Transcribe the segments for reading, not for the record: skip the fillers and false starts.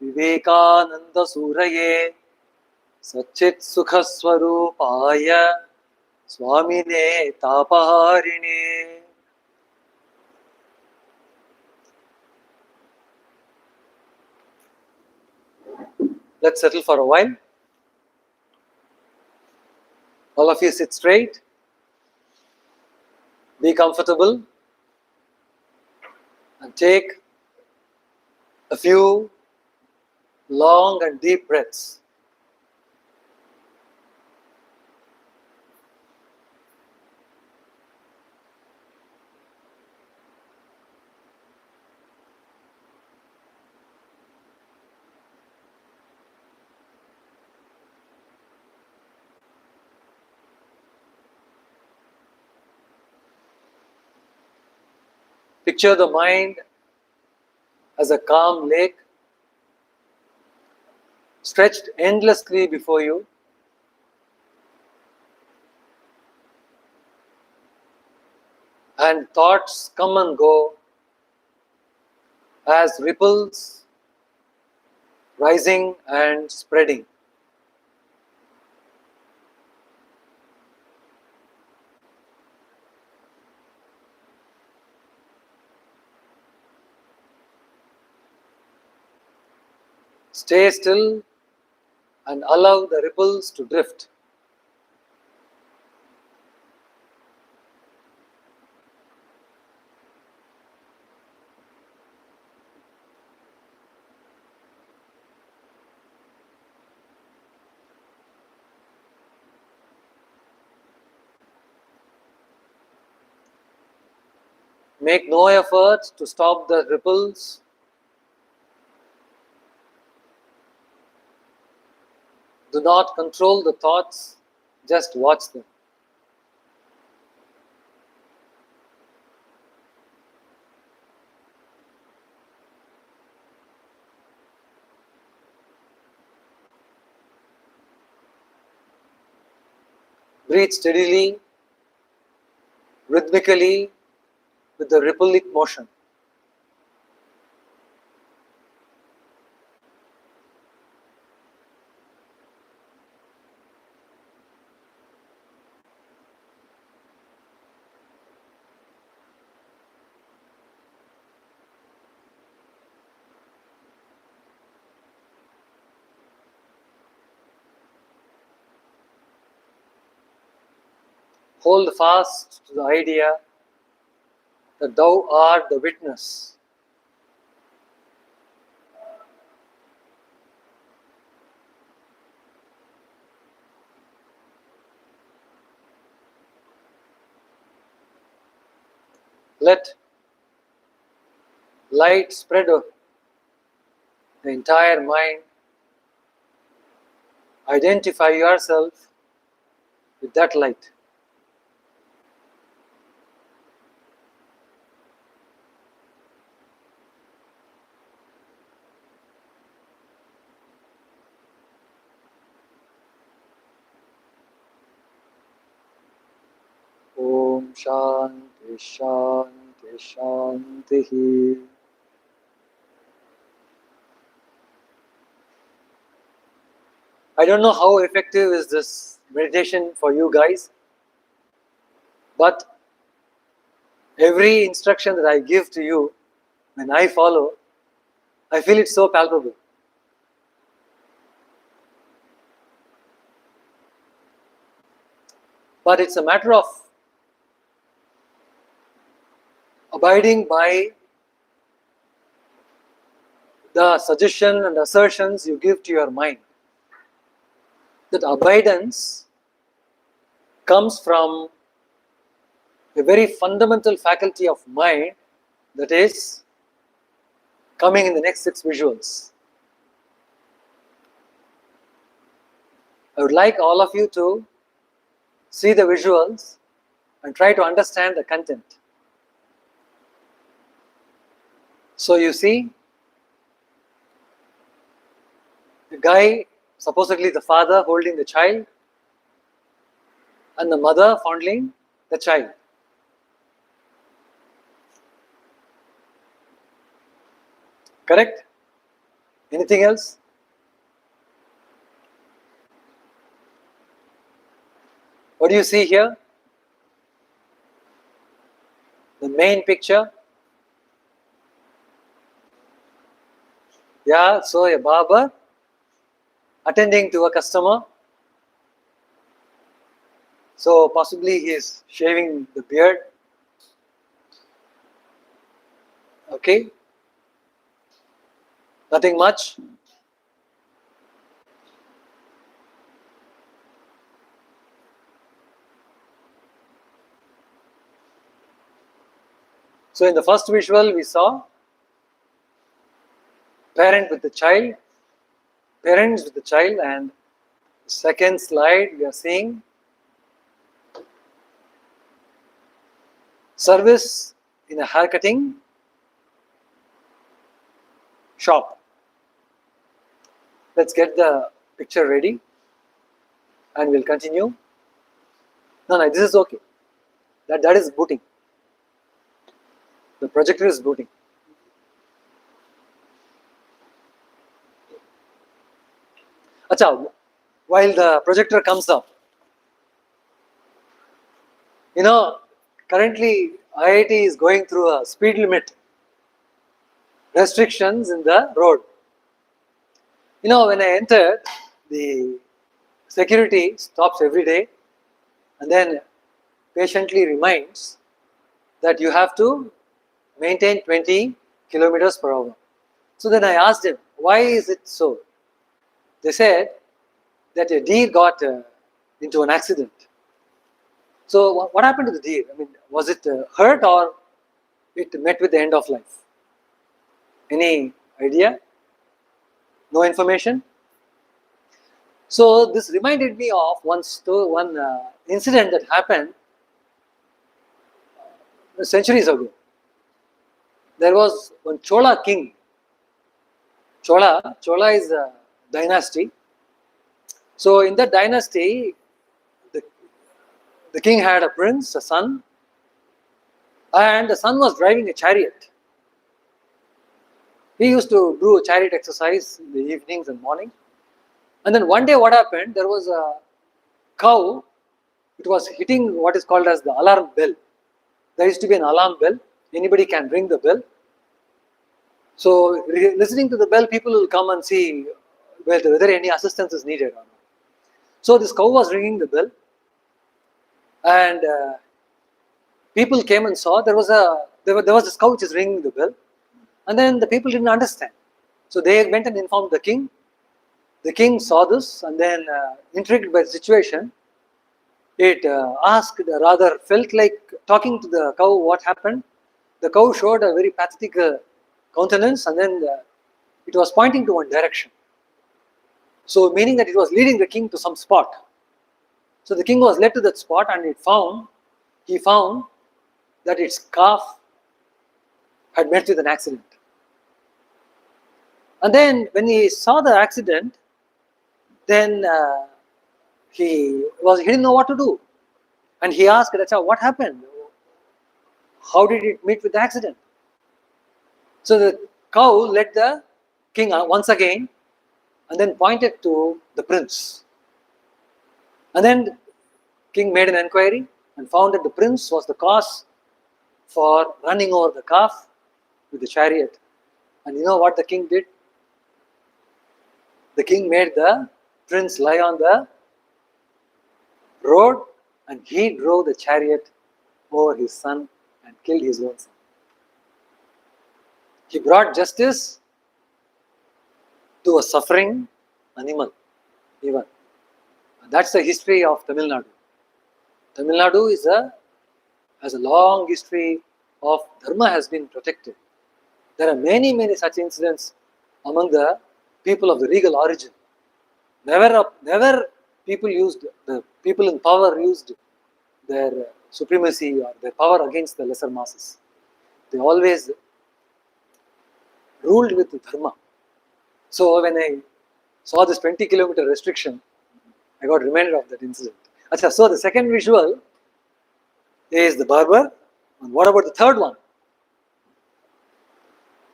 Vivekananda Suraye Satchit Sukhaswarupaya Swamine Tapaharine. Let's settle for a while. All of you sit straight. Be comfortable. And take a few long and deep breaths. Picture the mind as a calm lake stretched endlessly before you. And thoughts come and go as ripples rising and spreading. Stay still and allow the ripples to drift. Make no effort to stop the ripples. Do not control the thoughts, just watch them. Breathe steadily, rhythmically, with the rippling motion. Hold fast to the idea that thou art the witness. Let light spread over the entire mind. Identify yourself with that light. Om Shanti Shanti Shanti. I don't know how effective is this meditation for you guys, but every instruction that I give to you, when I follow, I feel it so palpable. But it's a matter of abiding by the suggestion and assertions you give to your mind. That abidance comes from a very fundamental faculty of mind that is coming in the next 6 visuals. I would like all of you to see the visuals and try to understand the content. So you see, the guy, supposedly the father holding the child, and the mother fondling the child. Correct? Anything else? What do you see here? The main picture. Yeah, so a barber attending to a customer. So possibly he is shaving the beard. Okay. Nothing much. So in the first visual we saw parent with the child, parents with the child, and second slide we are seeing service in a haircutting shop. Let's get the picture ready and we'll continue. No, this is okay. That is booting. The projector is booting. Acha, while the projector comes up, currently IIT is going through a speed limit restrictions in the road. When I entered, the security stops every day and then patiently reminds that you have to maintain 20 kilometers per hour. So then I asked him, why is it so? They said that a deer got into an accident. So what happened to the deer? I mean, was it hurt or it met with the end of life? Any idea? No information? So this reminded me of one incident that happened centuries ago. There was one Chola king. Chola is a dynasty. So in that dynasty, the king had a prince, a son, and the son was driving a chariot. He used to do a chariot exercise in the evenings and morning. And then one day what happened, there was a cow, it was hitting what is called as the alarm bell. There used to be an alarm bell, anybody can ring the bell. So listening to the bell, people will come and see whether any assistance is needed or not. So this cow was ringing the bell and people came and saw there was this cow which is ringing the bell, and then the people didn't understand. So they went and informed the king. The king saw this and then intrigued by the situation, it felt like talking to the cow what happened. The cow showed a very pathetic countenance and then it was pointing to one direction. So meaning that it was leading the king to some spot. So the king was led to that spot and he found that its calf had met with an accident. And then when he saw the accident, then he didn't know what to do. And he asked, what happened? How did it meet with the accident? So the cow led the king once again and then pointed to the prince. And then the king made an inquiry and found that the prince was the cause for running over the calf with the chariot. And you know what the king did? The king made the prince lie on the road and he drove the chariot over his son and killed his own son. He brought justice to a suffering animal even. And that's the history of Tamil Nadu. Tamil Nadu has a long history of dharma has been protected. There are many such incidents among the people of the regal origin. Never people in power used their supremacy or their power against the lesser masses. They always ruled with dharma. So when I saw this 20-kilometer restriction, I got reminded of that incident. So the second visual is the barber. And what about the third one?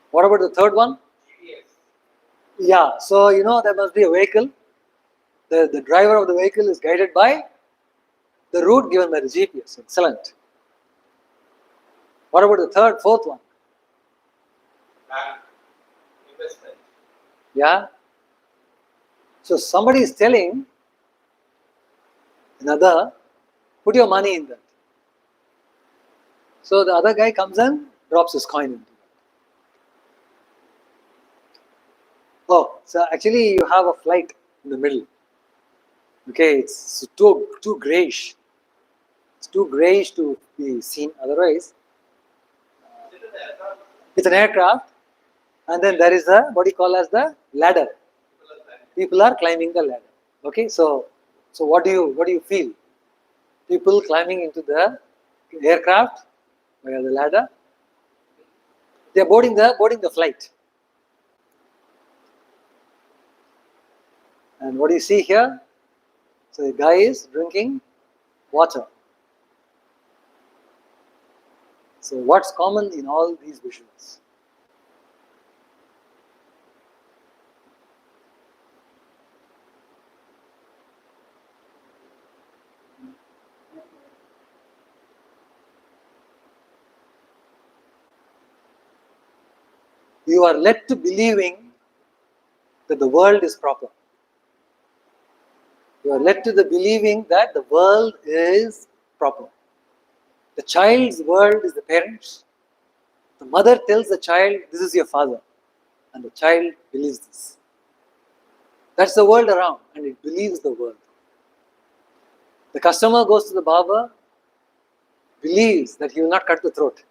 What about the third one? Yeah, so there must be a vehicle. The driver of the vehicle is guided by the route given by the GPS. Excellent. What about the third, fourth one? Investment. Yeah. So somebody is telling another, put your money in that. So the other guy comes and drops his coin into that. Oh, so actually you have a flight in the middle. Okay, it's too grayish. It's too grayish to be seen. Otherwise, it's an aircraft, and then there is what you call as the ladder. People are climbing the ladder. Okay, so what do you feel? People climbing into the aircraft via the ladder. They are boarding the flight. And what do you see here? So the guy is drinking water. So what's common in all these visuals? You are led to believing that the world is proper. You are led to the believing that the world is proper. The child's world is the parents. The mother tells the child, this is your father. And the child believes this. That's the world around, and it believes the world. The customer goes to the barber, believes that he will not cut the throat,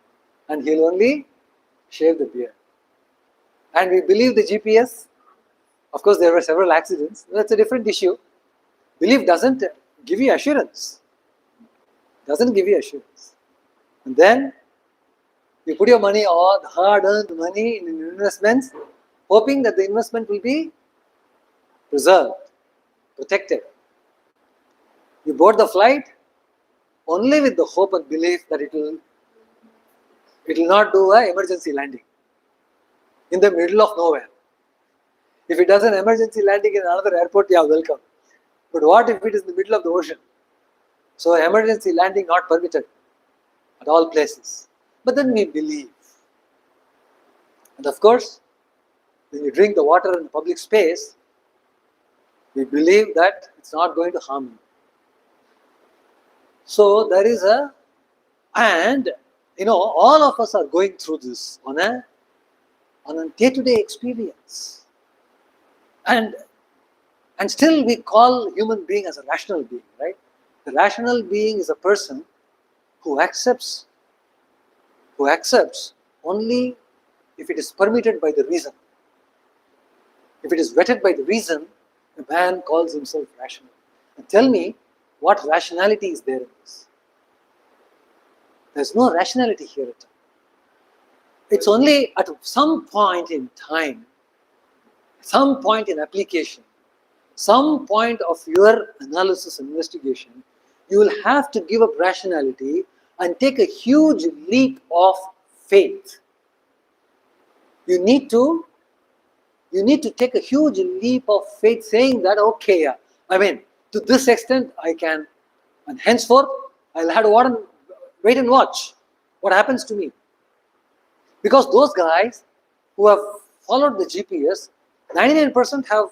and he will only shave the beard. And we believe the GPS. Of course, there were several accidents. That's a different issue. Belief doesn't give you assurance. Doesn't give you assurance. And then you put your money, or the hard-earned money, in investments, hoping that the investment will be preserved, protected. You board the flight only with the hope and belief that it will not do an emergency landing in the middle of nowhere. If it does an emergency landing in another airport, yeah, welcome. But what if it is in the middle of the ocean? So emergency landing not permitted at all places. But then we believe. And of course, when you drink the water in the public space, we believe that it's not going to harm you. So there is and all of us are going through this on a day-to-day experience. And still we call human being as a rational being, right? The rational being is a person who accepts only if it is permitted by the reason. If it is vetted by the reason, a man calls himself rational. And tell me, what rationality is there in this? There's no rationality here at all. It's only at some point in time, some point in application, some point of your analysis and investigation, you will have to give up rationality and take a huge leap of faith. You need to take a huge leap of faith, saying that, okay, to this extent I can, and henceforth I'll have to wait and watch what happens to me. Because those guys who have followed the GPS, 99% have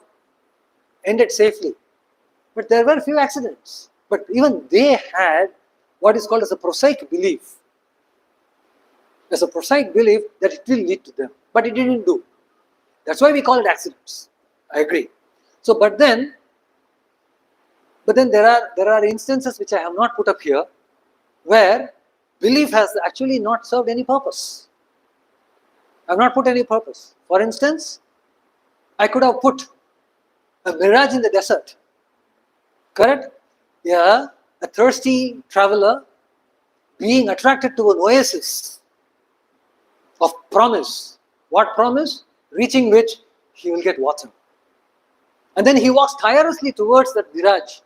ended safely. But there were a few accidents. But even they had what is called as a prosaic belief. There's a prosaic belief that it will lead to them. But it didn't do. That's why we call it accidents. I agree. So, but then there are instances which I have not put up here, where belief has actually not served any purpose. I have not put any purpose. For instance, I could have put a mirage in the desert. Correct? Yeah, a thirsty traveler being attracted to an oasis of promise. What promise? Reaching which he will get water. And then he walks tirelessly towards that mirage.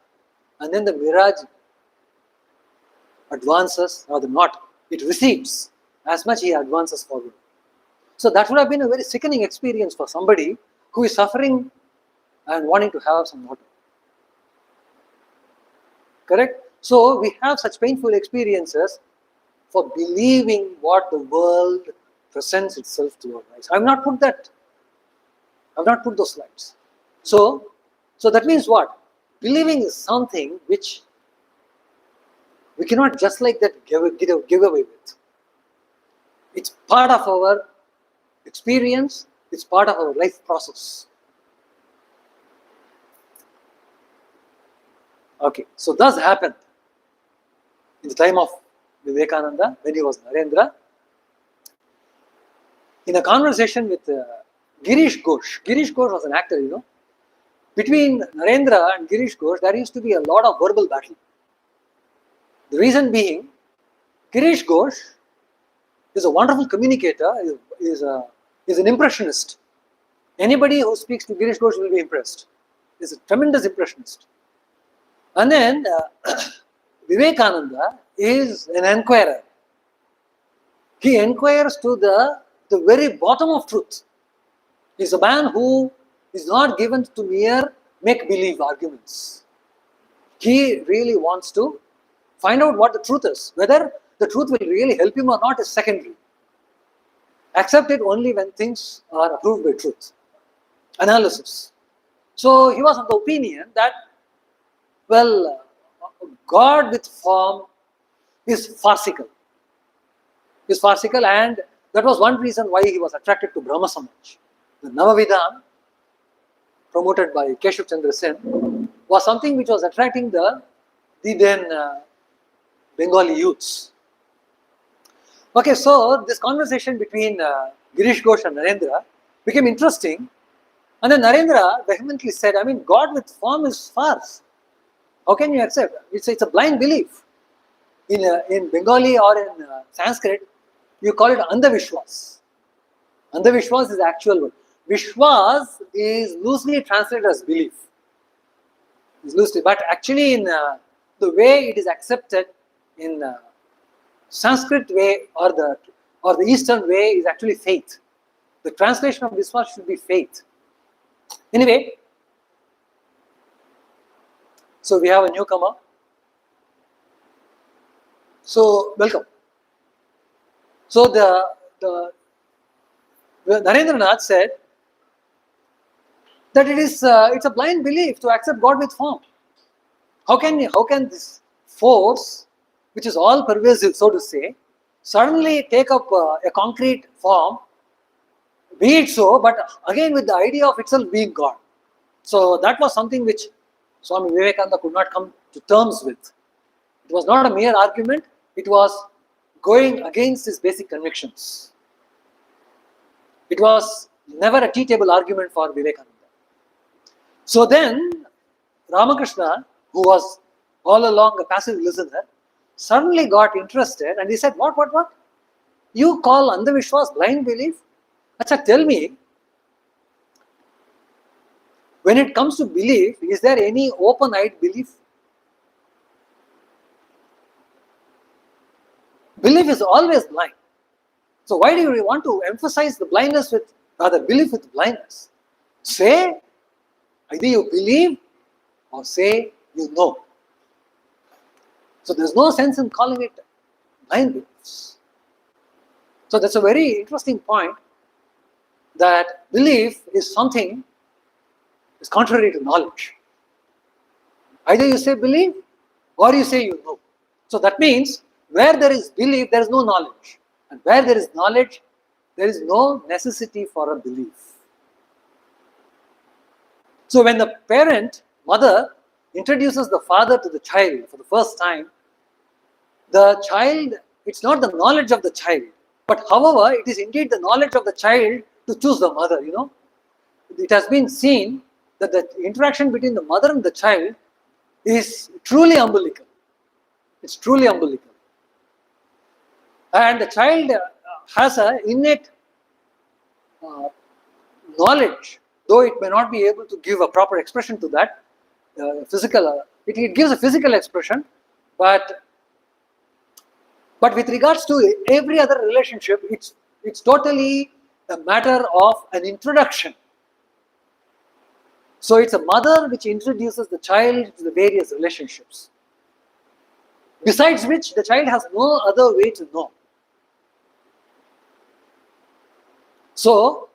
And then the mirage advances, or not, it recedes as much he advances forward. So that would have been a very sickening experience for somebody who is suffering and wanting to have some water. Correct? So we have such painful experiences for believing what the world presents itself to our eyes. I have not put that. I have not put those slides. So that means what? Believing is something which we cannot just like that give away with. It's part of our experience. It's part of our life process. Okay, so thus happened in the time of Vivekananda when he was Narendra. In a conversation with Girish Ghosh. Girish Ghosh was an actor, you know. Between Narendra and Girish Ghosh, there used to be a lot of verbal battle. The reason being, Girish Ghosh is a wonderful communicator, is an impressionist. Anybody who speaks to Girish Ghosh will be impressed. He's a tremendous impressionist. And then Vivekananda is an enquirer. He enquires to the very bottom of truth. He's a man who is not given to mere make-believe arguments. He really wants to find out what the truth is. Whether the truth will really help him or not is secondary. Accept it only when things are approved by truth. Analysis. So he was of the opinion that, well, God with form is farcical. Is farcical, and that was one reason why he was attracted to Brahma Samaj. The Navavidhan, promoted by Keshav Chandra Sen, was something which was attracting the then Bengali youths. Okay, so this conversation between Girish Ghosh and Narendra became interesting, and then Narendra vehemently said, I mean, God with form is farce. How can you accept? It's a blind belief. In Bengali or in Sanskrit, you call it Andhavishwas. Andhavishwas is the actual word. Vishwas is loosely translated as belief. It's loosely, but actually in the way it is accepted in Sanskrit way or the Eastern way is actually faith. The translation of Vishwas should be faith. Anyway, so we have a newcomer. So welcome. So the Narendranath said that it's a blind belief to accept God with form. How can this force, which is all pervasive, so to say, suddenly take up a concrete form? Be it so, but again with the idea of itself being God. So that was something which Swami Vivekananda could not come to terms with. It was not a mere argument, it was going against his basic convictions. It was never a tea-table argument for Vivekananda. So then, Ramakrishna, who was all along a passive listener, suddenly got interested and he said, what? You call Andhavishwas blind belief? Acha, tell me, when it comes to belief, is there any open-eyed belief? Belief is always blind. So why do you want to emphasize the blindness with, rather belief with blindness? Say, either you believe or say you know. So there's no sense in calling it blind beliefs. So that's a very interesting point, that belief is something is contrary to knowledge. Either you say believe or you say you know. So that means where there is belief, there is no knowledge. And where there is knowledge, there is no necessity for a belief. So when the parent, mother, introduces the father to the child for the first time, the child, it's not the knowledge of the child, but however, it is indeed the knowledge of the child to choose the mother, you know. It has been seen that the interaction between the mother and the child is truly umbilical. It's truly umbilical. And the child has an innate knowledge, though it may not be able to give a proper expression to that, it gives a physical expression, but with regards to every other relationship, it's totally a matter of an introduction So it's a mother which introduces the child to the various relationships, besides which the child has no other way to know. So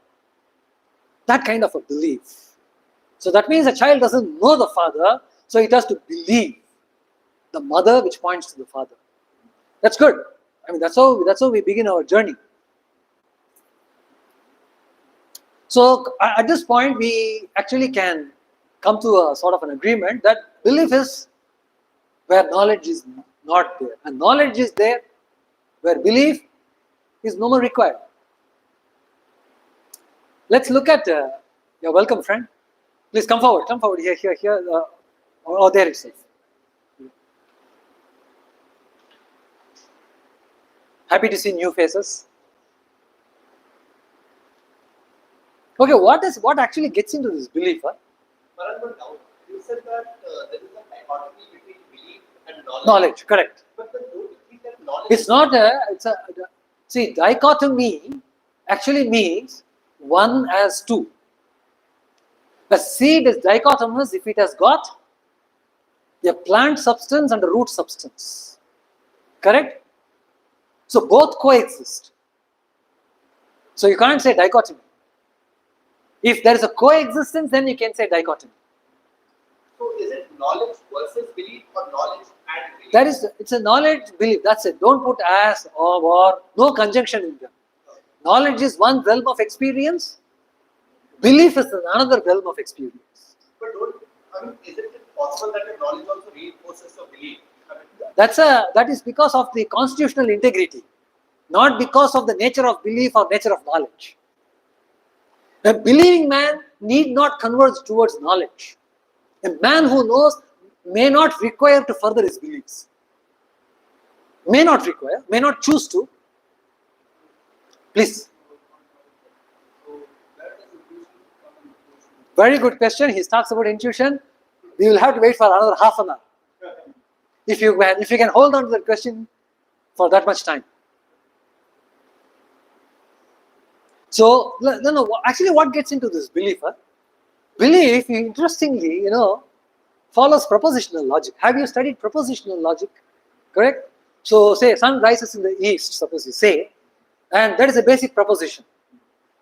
that kind of a belief. So that means the child doesn't know the father, so it has to believe the mother which points to the father. That's good. I mean, that's how we begin our journey. So at this point, we actually can come to a sort of an agreement that belief is where knowledge is not there, and knowledge is there where belief is no more required. Let's look at, you're welcome, friend. Please come forward here, or there itself. Happy to see new faces. Okay, what actually gets into this belief? Huh? You said that there is a dichotomy between belief and knowledge. Knowledge, correct. But then don't you think that knowledge It's not see, dichotomy actually means one as two. The seed is dichotomous if it has got a plant substance and a root substance. Correct? So both coexist. So you can't say dichotomy. If there is a coexistence, then you can say dichotomy. So is it knowledge versus belief or knowledge and belief? It's a knowledge belief. That's it. Don't put as or no conjunction in them. Knowledge is one realm of experience. Belief is another realm of experience. But isn't it possible that the knowledge also reinforces your belief? That is because of the constitutional integrity, not because of the nature of belief or nature of knowledge. A believing man need not converge towards knowledge. A man who knows may not require to further his beliefs. May not require, may not choose to. Please. Very good question. He talks about intuition. We will have to wait for another half an hour. If you can hold on to that question for that much time. So, no, actually what gets into this belief? Belief, interestingly, follows propositional logic. Have you studied propositional logic? Correct? So, say sun rises in the east, suppose you say, and that is a basic proposition.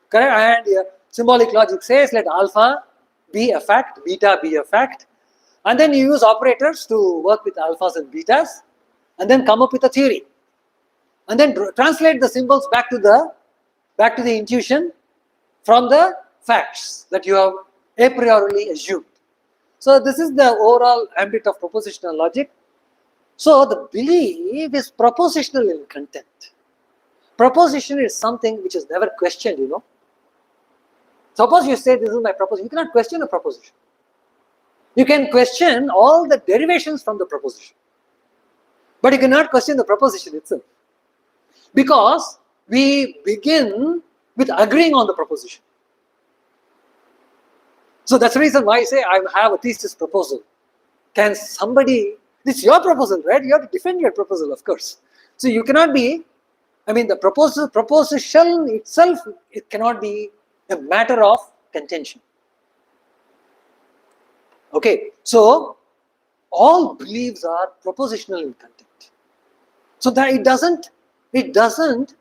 Correct? And symbolic logic says let alpha be a fact, beta be a fact, and then you use operators to work with alphas and betas, and then come up with a theory, and then translate the symbols back to the intuition from the facts that you have a priori assumed. So this is the overall ambit of propositional logic. So the belief is propositional in content. Proposition is something which is never questioned, Suppose you say this is my proposition, you cannot question a proposition. You can question all the derivations from the proposition, but you cannot question the proposition itself, because we begin with agreeing on the proposition. So that's the reason why I say I have a thesis proposal. Can somebody, it's your proposal, right? You have to defend your proposal, of course. So you cannot be, the proposition itself, it cannot be a matter of contention. Okay, so all beliefs are propositional in content. So that it doesn't,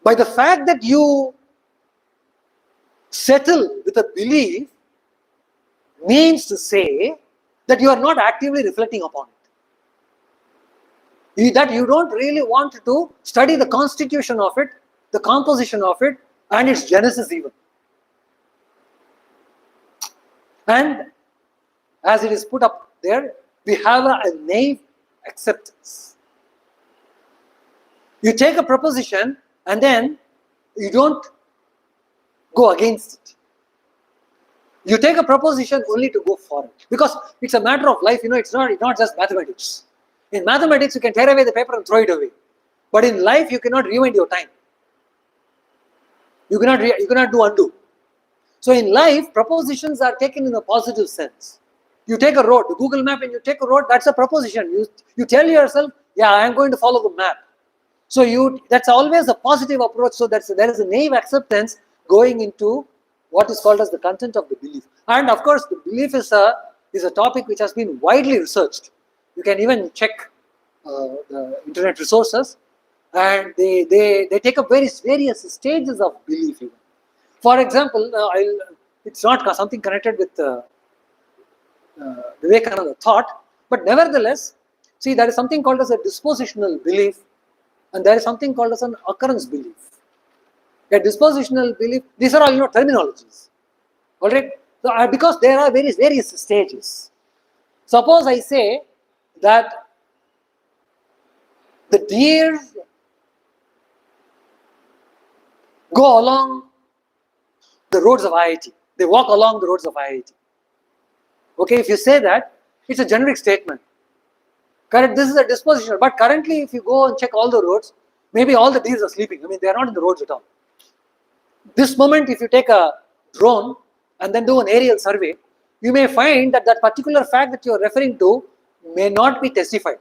by the fact that you settle with a belief, means to say that you are not actively reflecting upon it. That you don't really want to study the constitution of it, the composition of it, and its genesis even. And as it is put up there, we have a naive acceptance. You take a proposition and then you don't go against it. You take a proposition only to go for it, because it's a matter of life. It's not just mathematics. In mathematics, you can tear away the paper and throw it away, but in life, you cannot rewind your time. You cannot do undo. So in life, propositions are taken in a positive sense. You take a road, the Google map, and you take a road. That's a proposition. You tell yourself, yeah, I am going to follow the map. So that's always a positive approach. So there is a naive acceptance going into what is called as the content of the belief. And of course, the belief is a topic which has been widely researched. You can even check the internet resources, and they take up various stages of belief. Even. For example, it's not something connected with Vivekananda thought, but nevertheless, see, there is something called as a dispositional belief, and there is something called as an occurrence belief. A dispositional belief, these are all terminologies. All right, so, because there are various stages. Suppose I say that the deer go along the roads of IIT. They walk along the roads of IIT. Okay, if you say that, it's a generic statement. Correct, this is a dispositional. But currently, if you go and check all the roads, maybe all the deers are sleeping. I mean, they are not in the roads at all. This moment, if you take a drone and then do an aerial survey, you may find that that particular fact that you are referring to may not be testified.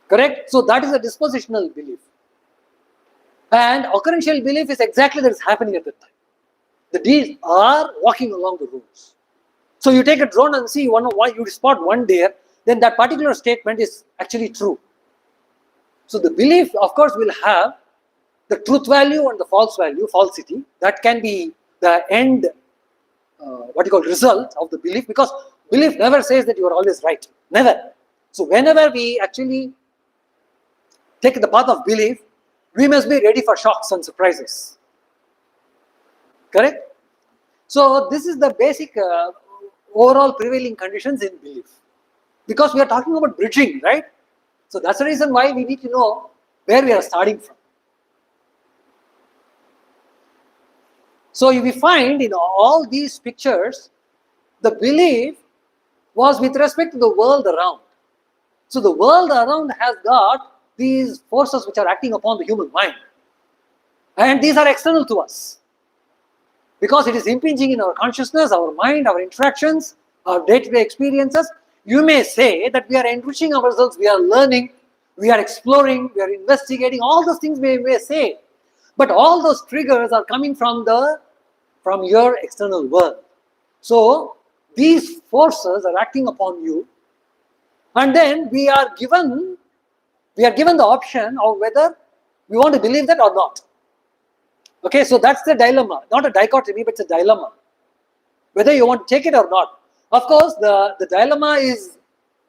Correct? So that is a dispositional belief. And occurrential belief is exactly that is happening at that time. The deer are walking along the roads. So you take a drone and see you spot one deer, then that particular statement is actually true. So the belief, of course, will have the truth value and the false value, falsity. That can be the end, result of the belief, because belief never says that you are always right. Never. So whenever we actually take the path of belief, we must be ready for shocks and surprises. Correct? So this is the basic overall prevailing conditions in belief. Because we are talking about bridging, right? So that's the reason why we need to know where we are starting from. So we find in all these pictures, the belief was with respect to the world around. So the world around has got these forces which are acting upon the human mind. And these are external to us. Because it is impinging in our consciousness, our mind, our interactions, our day-to-day experiences. You may say that we are enriching ourselves, we are learning, we are exploring, we are investigating, all those things we may say. But all those triggers are coming from your external world. So these forces are acting upon you, and then we are given the option of whether we want to believe that or not. Okay, so that's the dilemma, not a dichotomy, but it's a dilemma. Whether you want to take it or not. Of course, the dilemma is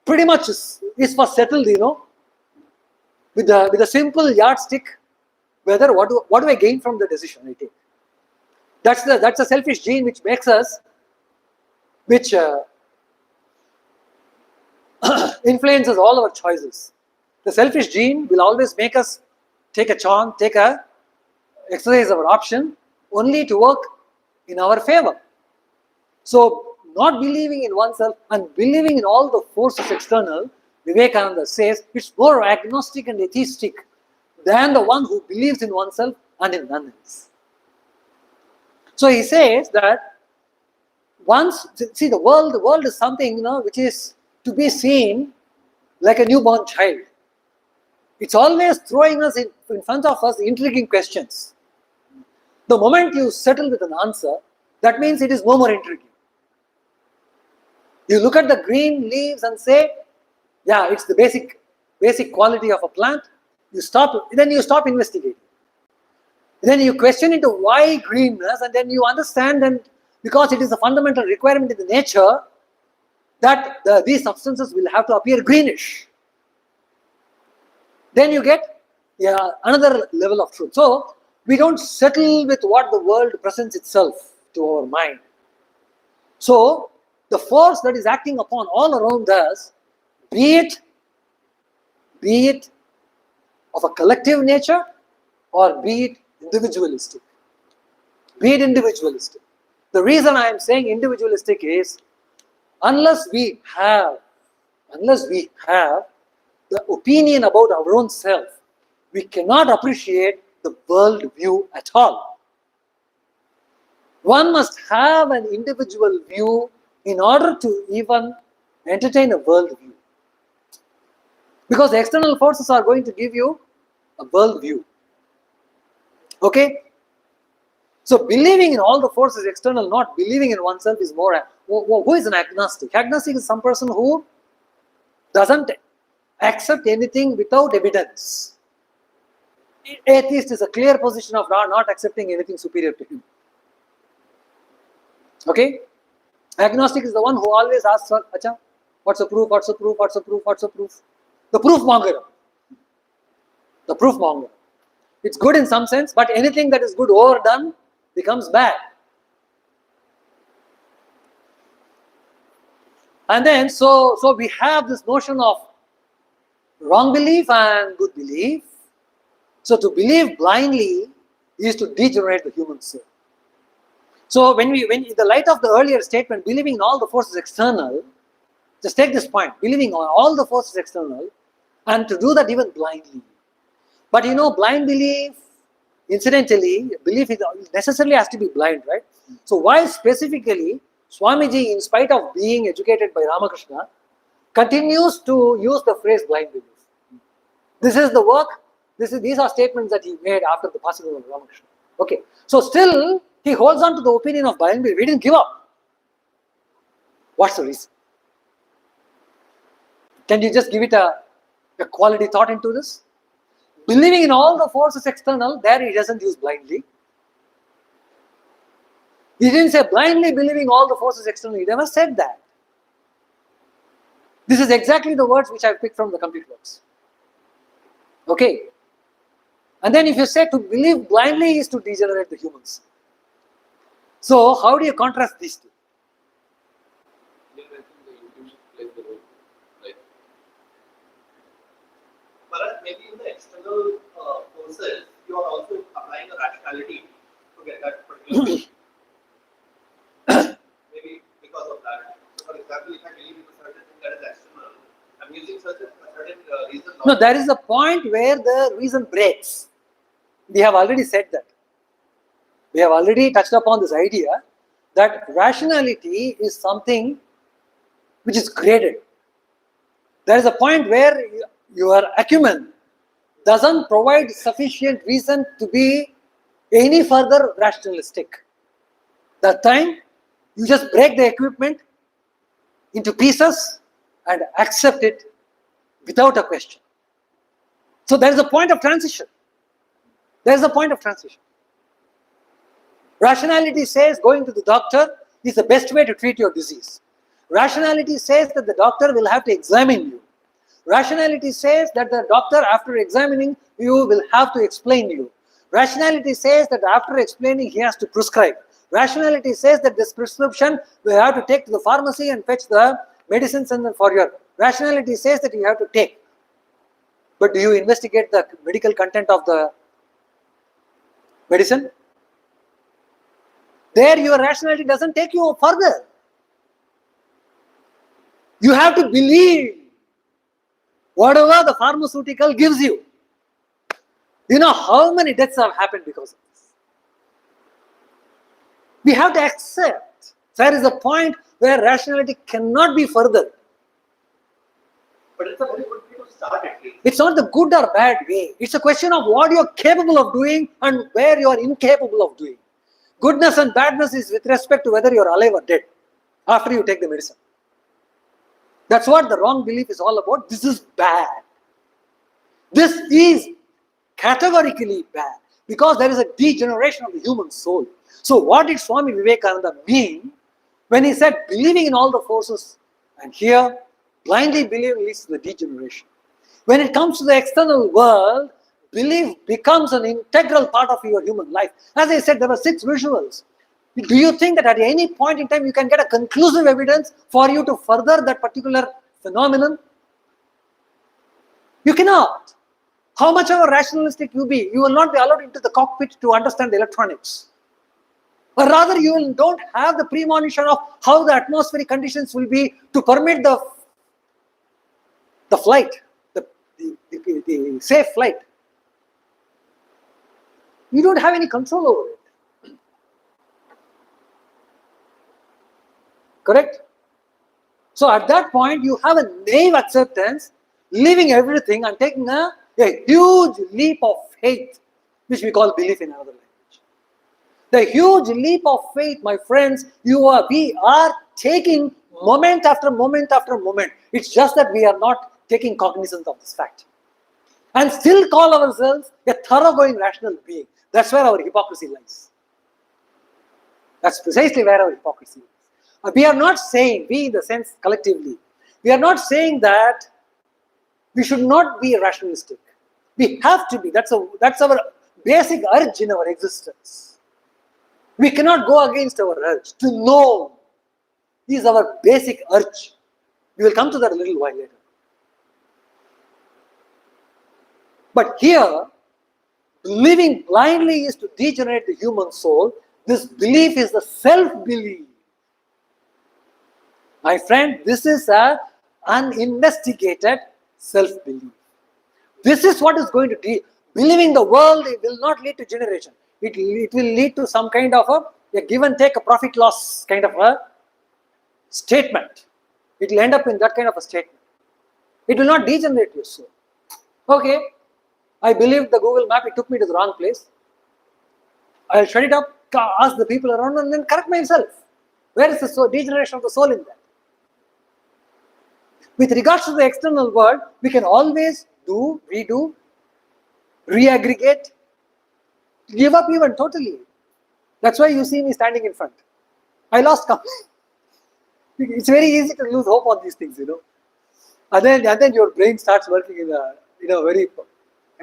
pretty much is for settled, with a simple yardstick. Whether what do I gain from the decision I take? That's a selfish gene which makes us, which influences all our choices. The selfish gene will always make us take a exercise our option only to work in our favor. So not believing in oneself and believing in all the forces external, Vivekananda says it's more agnostic and atheistic than the one who believes in oneself and in none else. So he says that the world is something which is to be seen like a newborn child. It's always throwing us in front of us intriguing questions. The moment you settle with an answer, that means it is no more intriguing. You look at the green leaves and say, yeah, it's the basic quality of a plant. Then you stop investigating. Then you question into why greenness, and then you understand, and because it is a fundamental requirement in the nature that these substances will have to appear greenish. Then you get another level of truth. So we don't settle with what the world presents itself to our mind. So the force that is acting upon all around us, be it of a collective nature or be it individualistic. The reason I am saying individualistic is unless we have the opinion about our own self, we cannot appreciate the world view at all. One must have an individual view in order to even entertain a world view. Because the external forces are going to give you a world view. Okay? So believing in all the forces external, not believing in oneself is more. Who is an agnostic? Agnostic is some person who doesn't accept anything without evidence. Atheist is a clear position of not accepting anything superior to him. Okay? Agnostic is the one who always asks for, Acha, what's the proof, what's the proof, what's the proof, what's the proof? The proof monger. The proof monger. It's good in some sense, but anything that is good overdone becomes bad. And then, so we have this notion of wrong belief and good belief. So to believe blindly is to degenerate the human soul. So when in the light of the earlier statement, believing in all the forces external, just take this point, believing on all the forces external, and to do that even blindly. But blind belief, incidentally, belief necessarily has to be blind, right? So why specifically Swamiji, in spite of being educated by Ramakrishna, continues to use the phrase blind belief? This is the work, these are statements that he made after the passing of Ramakrishna. Okay, so still he holds on to the opinion of blind belief. He didn't give up. What's the reason? Can you just give it a quality thought into this? Believing in all the forces external, there he doesn't use blindly. He didn't say blindly believing all the forces external. He never said that. This is exactly the words which I picked from the complete works. Okay. And then if you say to believe blindly is to degenerate the humans. So how do you contrast these two? Yeah, I think the intuition plays the role. Right. Whereas maybe in the external forces, you are also applying a rationality to get that particular thing. Maybe because of that. So for example, if I believe in a certain thing that is external, I'm using a certain reason. No, there is a point where the reason breaks. We have already said that. We have already touched upon this idea that rationality is something which is graded. There is a point where your acumen doesn't provide sufficient reason to be any further rationalistic. That time, you just break the equipment into pieces and accept it without a question. So there is a point of transition. There is a point of transition. Rationality says going to the doctor is the best way to treat your disease. Rationality says that the doctor will have to examine you. Rationality says that the doctor, after examining you, will have to explain you. Rationality says that after explaining, he has to prescribe. Rationality says that this prescription we have to take to the pharmacy and fetch the medicines and then for your. Rationality says that you have to take. But do you investigate the medical content of the medicine? There your rationality doesn't take you further. You have to believe whatever the pharmaceutical gives you. You know how many deaths have happened because of this. We have to accept. There is a point where rationality cannot be further. But it's a very good way to start at least. It's not the good or bad way. It's a question of what you're capable of doing and where you are incapable of doing. Goodness and badness is with respect to whether you're alive or dead after you take the medicine. That's what the wrong belief is all about. This is bad. This is categorically bad because there is a degeneration of the human soul. So what did Swami Vivekananda mean when he said believing in all the forces, and here blindly believing leads to the degeneration? When it comes to the external world, belief becomes an integral part of your human life. As I said, there were 6 visuals. Do you think that at any point in time you can get a conclusive evidence for you to further that particular phenomenon? You cannot. How much ever rationalistic you be, you will not be allowed into the cockpit to understand the electronics. Or rather, you don't have the premonition of how the atmospheric conditions will be to permit the flight, the safe flight. You don't have any control over it. Correct? So at that point, you have a naive acceptance, leaving everything and taking a huge leap of faith, which we call belief in another language. The huge leap of faith, my friends, we are taking moment after moment after moment. It's just that we are not taking cognizance of this fact. And still call ourselves a thoroughgoing rational being. That's where our hypocrisy lies. That's precisely where our hypocrisy is. We are not saying, we in the sense collectively, we are not saying that we should not be rationalistic. We have to be. That's our basic urge in our existence. We cannot go against our urge. To know is our basic urge. We will come to that a little while later. But here, believing blindly is to degenerate the human soul. This belief is the self-belief. My friend, this is an uninvestigated self-belief. This is what is going to do. Believing the world will not lead to generation. It will lead to some kind of a give and take, a profit loss kind of a statement. It will end up in that kind of a statement. It will not degenerate your soul. Okay, I believed the Google map, it took me to the wrong place. I'll shut it up, ask the people around, and then correct myself. Where is the degeneration of the soul in that? With regards to the external world, we can always do, redo, reaggregate, give up even totally. That's why you see me standing in front. I lost count. It's very easy to lose hope on these things, you know. And then your brain starts working in a very,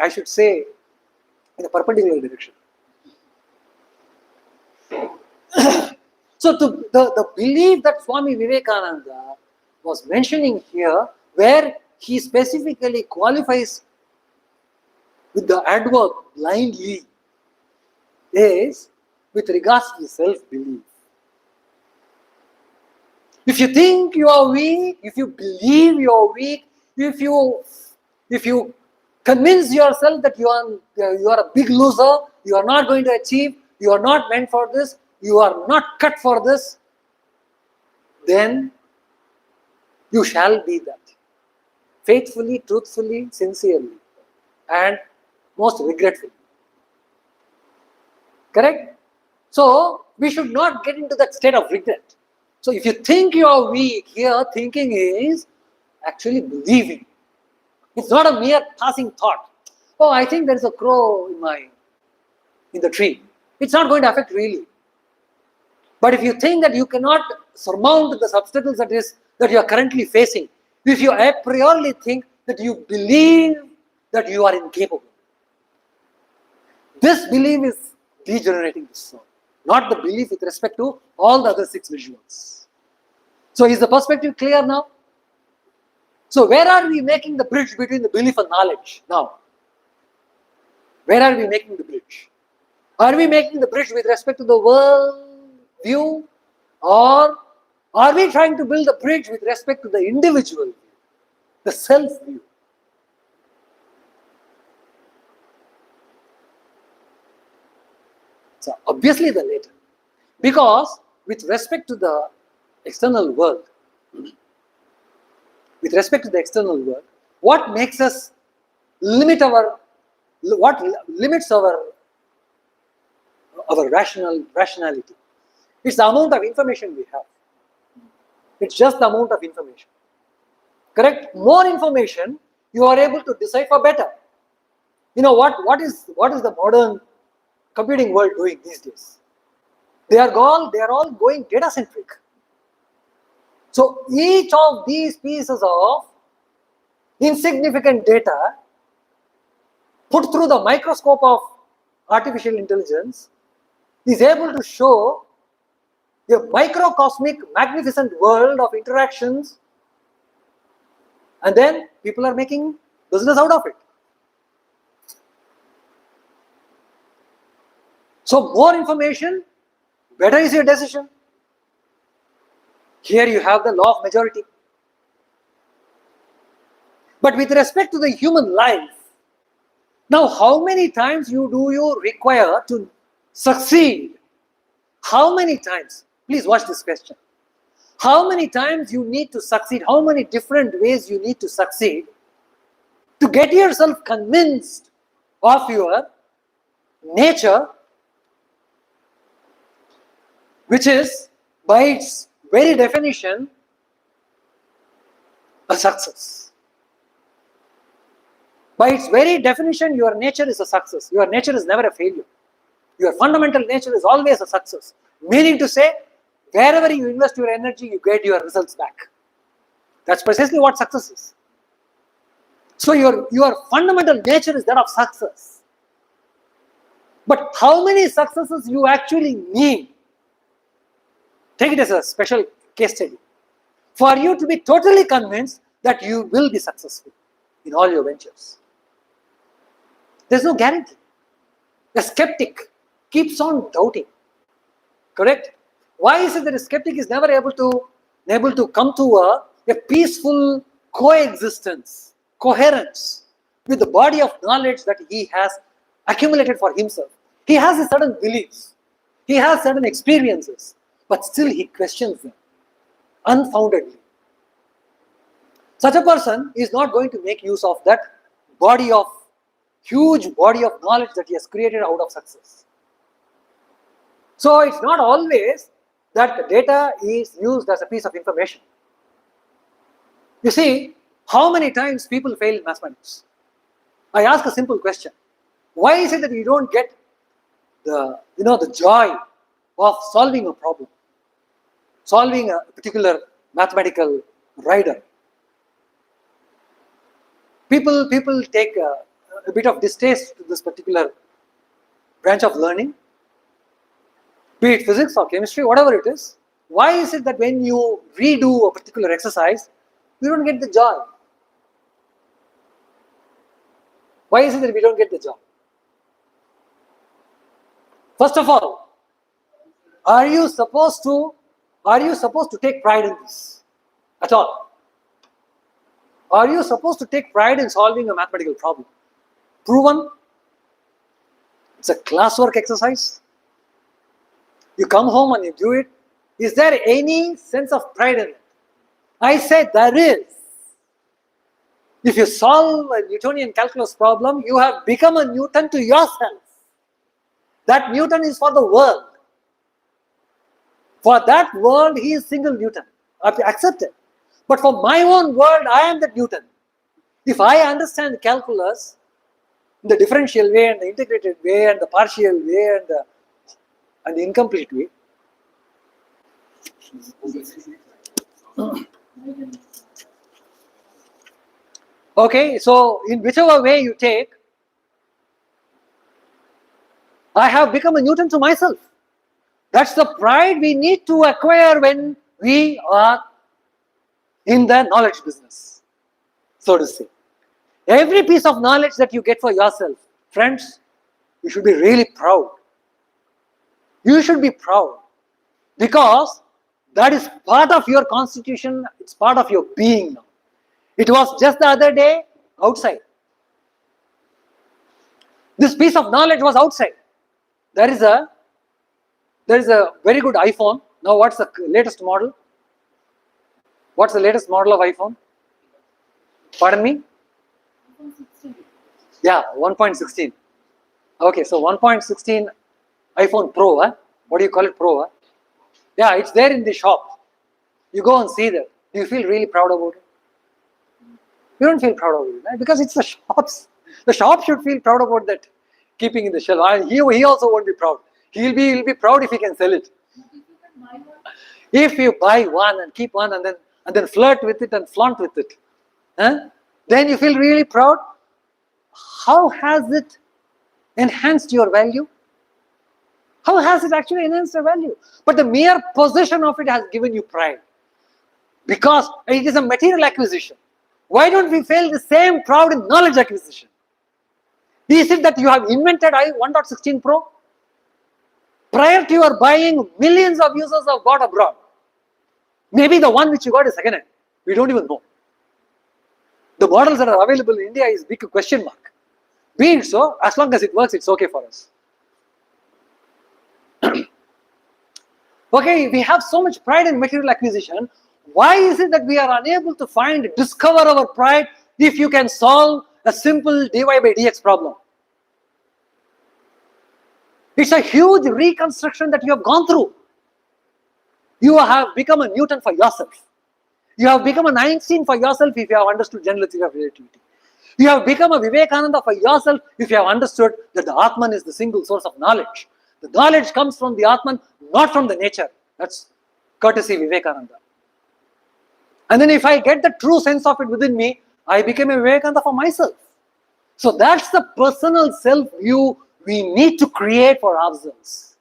I should say, in a perpendicular direction. So the belief that Swami Vivekananda was mentioning here, where he specifically qualifies with the adverb blindly, is with regards to self-belief. If you think you are weak, if you believe you are weak, if you convince yourself that you are a big loser, you are not going to achieve, you are not meant for this, you are not cut for this, then you shall be that. Faithfully, truthfully, sincerely, and most regretfully. Correct? So, we should not get into that state of regret. So, if you think you are weak, here thinking is actually believing. It's not a mere passing thought. Oh, I think there is a crow in the tree. It's not going to affect really. But if you think that you cannot surmount the obstacles that you are currently facing, if you a priori think that you believe that you are incapable, this belief is degenerating the soul, not the belief with respect to all the other 6 visuals. So is the perspective clear now? So where are we making the bridge between the belief and knowledge now? Where are we making the bridge? Are we making the bridge with respect to the world view, or are we trying to build a bridge with respect to the individual view, the self view? So obviously the latter, because with respect to the external world, what makes us limit what limits our rationality? It's the amount of information we have. It's just the amount of information. Correct? More information, you are able to decipher better. You know what is the modern computing world doing these days? They are all going data centric. So each of these pieces of insignificant data put through the microscope of artificial intelligence is able to show a microcosmic, magnificent world of interactions, and then people are making business out of it. So more information, better is your decision. Here you have the law of majority. But with respect to the human life, now how many times do you require to succeed? How many times? Please watch this question. How many times you need to succeed? How many different ways you need to succeed to get yourself convinced of your nature which is by its very definition a success. By its very definition, your nature is a success. Your nature is never a failure. Your fundamental nature is always a success. Meaning to say, wherever you invest your energy, you get your results back. That's precisely what success is. So your fundamental nature is that of success. But how many successes you actually need? Take it as a special case study. For you to be totally convinced that you will be successful in all your ventures. There's no guarantee. The skeptic keeps on doubting. Correct? Why is it that a skeptic is never able to come to a peaceful coexistence, coherence with the body of knowledge that he has accumulated for himself? He has a certain beliefs. He has certain experiences, but still he questions them unfoundedly. Such a person is not going to make use of that huge body of knowledge that he has created out of success. So it's not always that the data is used as a piece of information. You see, how many times people fail in mathematics? I ask a simple question. Why is it that you don't get the joy of solving a problem, solving a particular mathematical riddle? People take a bit of distaste to this particular branch of learning, be it physics or chemistry, whatever it is. Why is it that when you redo a particular exercise, you don't get the joy? Why is it that we don't get the joy? First of all, are you supposed to take pride in this at all? Are you supposed to take pride in solving a mathematical problem? Proven? It's a classwork exercise. You come home and you do it. Is there any sense of pride in it? I said there is. If you solve a Newtonian calculus problem, you have become a Newton to yourself. That Newton is for the world. For that world, he is single Newton. I have to accept it. But for my own world, I am that Newton. If I understand calculus in the differential way and the integrated way and the partial way and the incomplete way, okay, so in whichever way you take, I have become a Newton to myself. That's the pride we need to acquire when we are in the knowledge business, so to say. Every piece of knowledge that you get for yourself, friends, you should be really proud. You should be proud because that is part of your constitution, it's part of your being now. It was just the other day outside. This piece of knowledge was outside. There is a very good iPhone. Now what's the latest model? What's the latest model of iPhone? Pardon me? Yeah, 1.16. Okay, so 1.16 iPhone Pro. What do you call it, Pro? Yeah, it's there in the shop. You go and see that. Do you feel really proud about it? You don't feel proud about it, right? Because it's the shops. The shop should feel proud about that, keeping in the shelf. And he also won't be proud. He'll be proud if he can sell it. If you buy one and keep one and then flirt with it and flaunt with it, then you feel really proud. How has it enhanced your value? How has it actually enhanced your value? But the mere possession of it has given you pride. Because it is a material acquisition. Why don't we feel the same proud in knowledge acquisition? Is it that you have invented 1.16 Pro? Prior to your buying, millions of users have bought abroad. Maybe the one which you got is second hand. We don't even know. The models that are available in India is big question mark. Be it so, as long as it works, it's okay for us. Okay, we have so much pride in material acquisition. Why is it that we are unable to discover our pride if you can solve a simple dy by dx problem? It's a huge reconstruction that you have gone through. You have become a Newton for yourself. You have become an Einstein for yourself if you have understood general theory of relativity. You have become a Vivekananda for yourself if you have understood that the Atman is the single source of knowledge. The knowledge comes from the Atman, not from the nature. That's courtesy Vivekananda. And then if I get the true sense of it within me, I became a Vivekananda for myself. So that's the personal self-view we need to create for ourselves.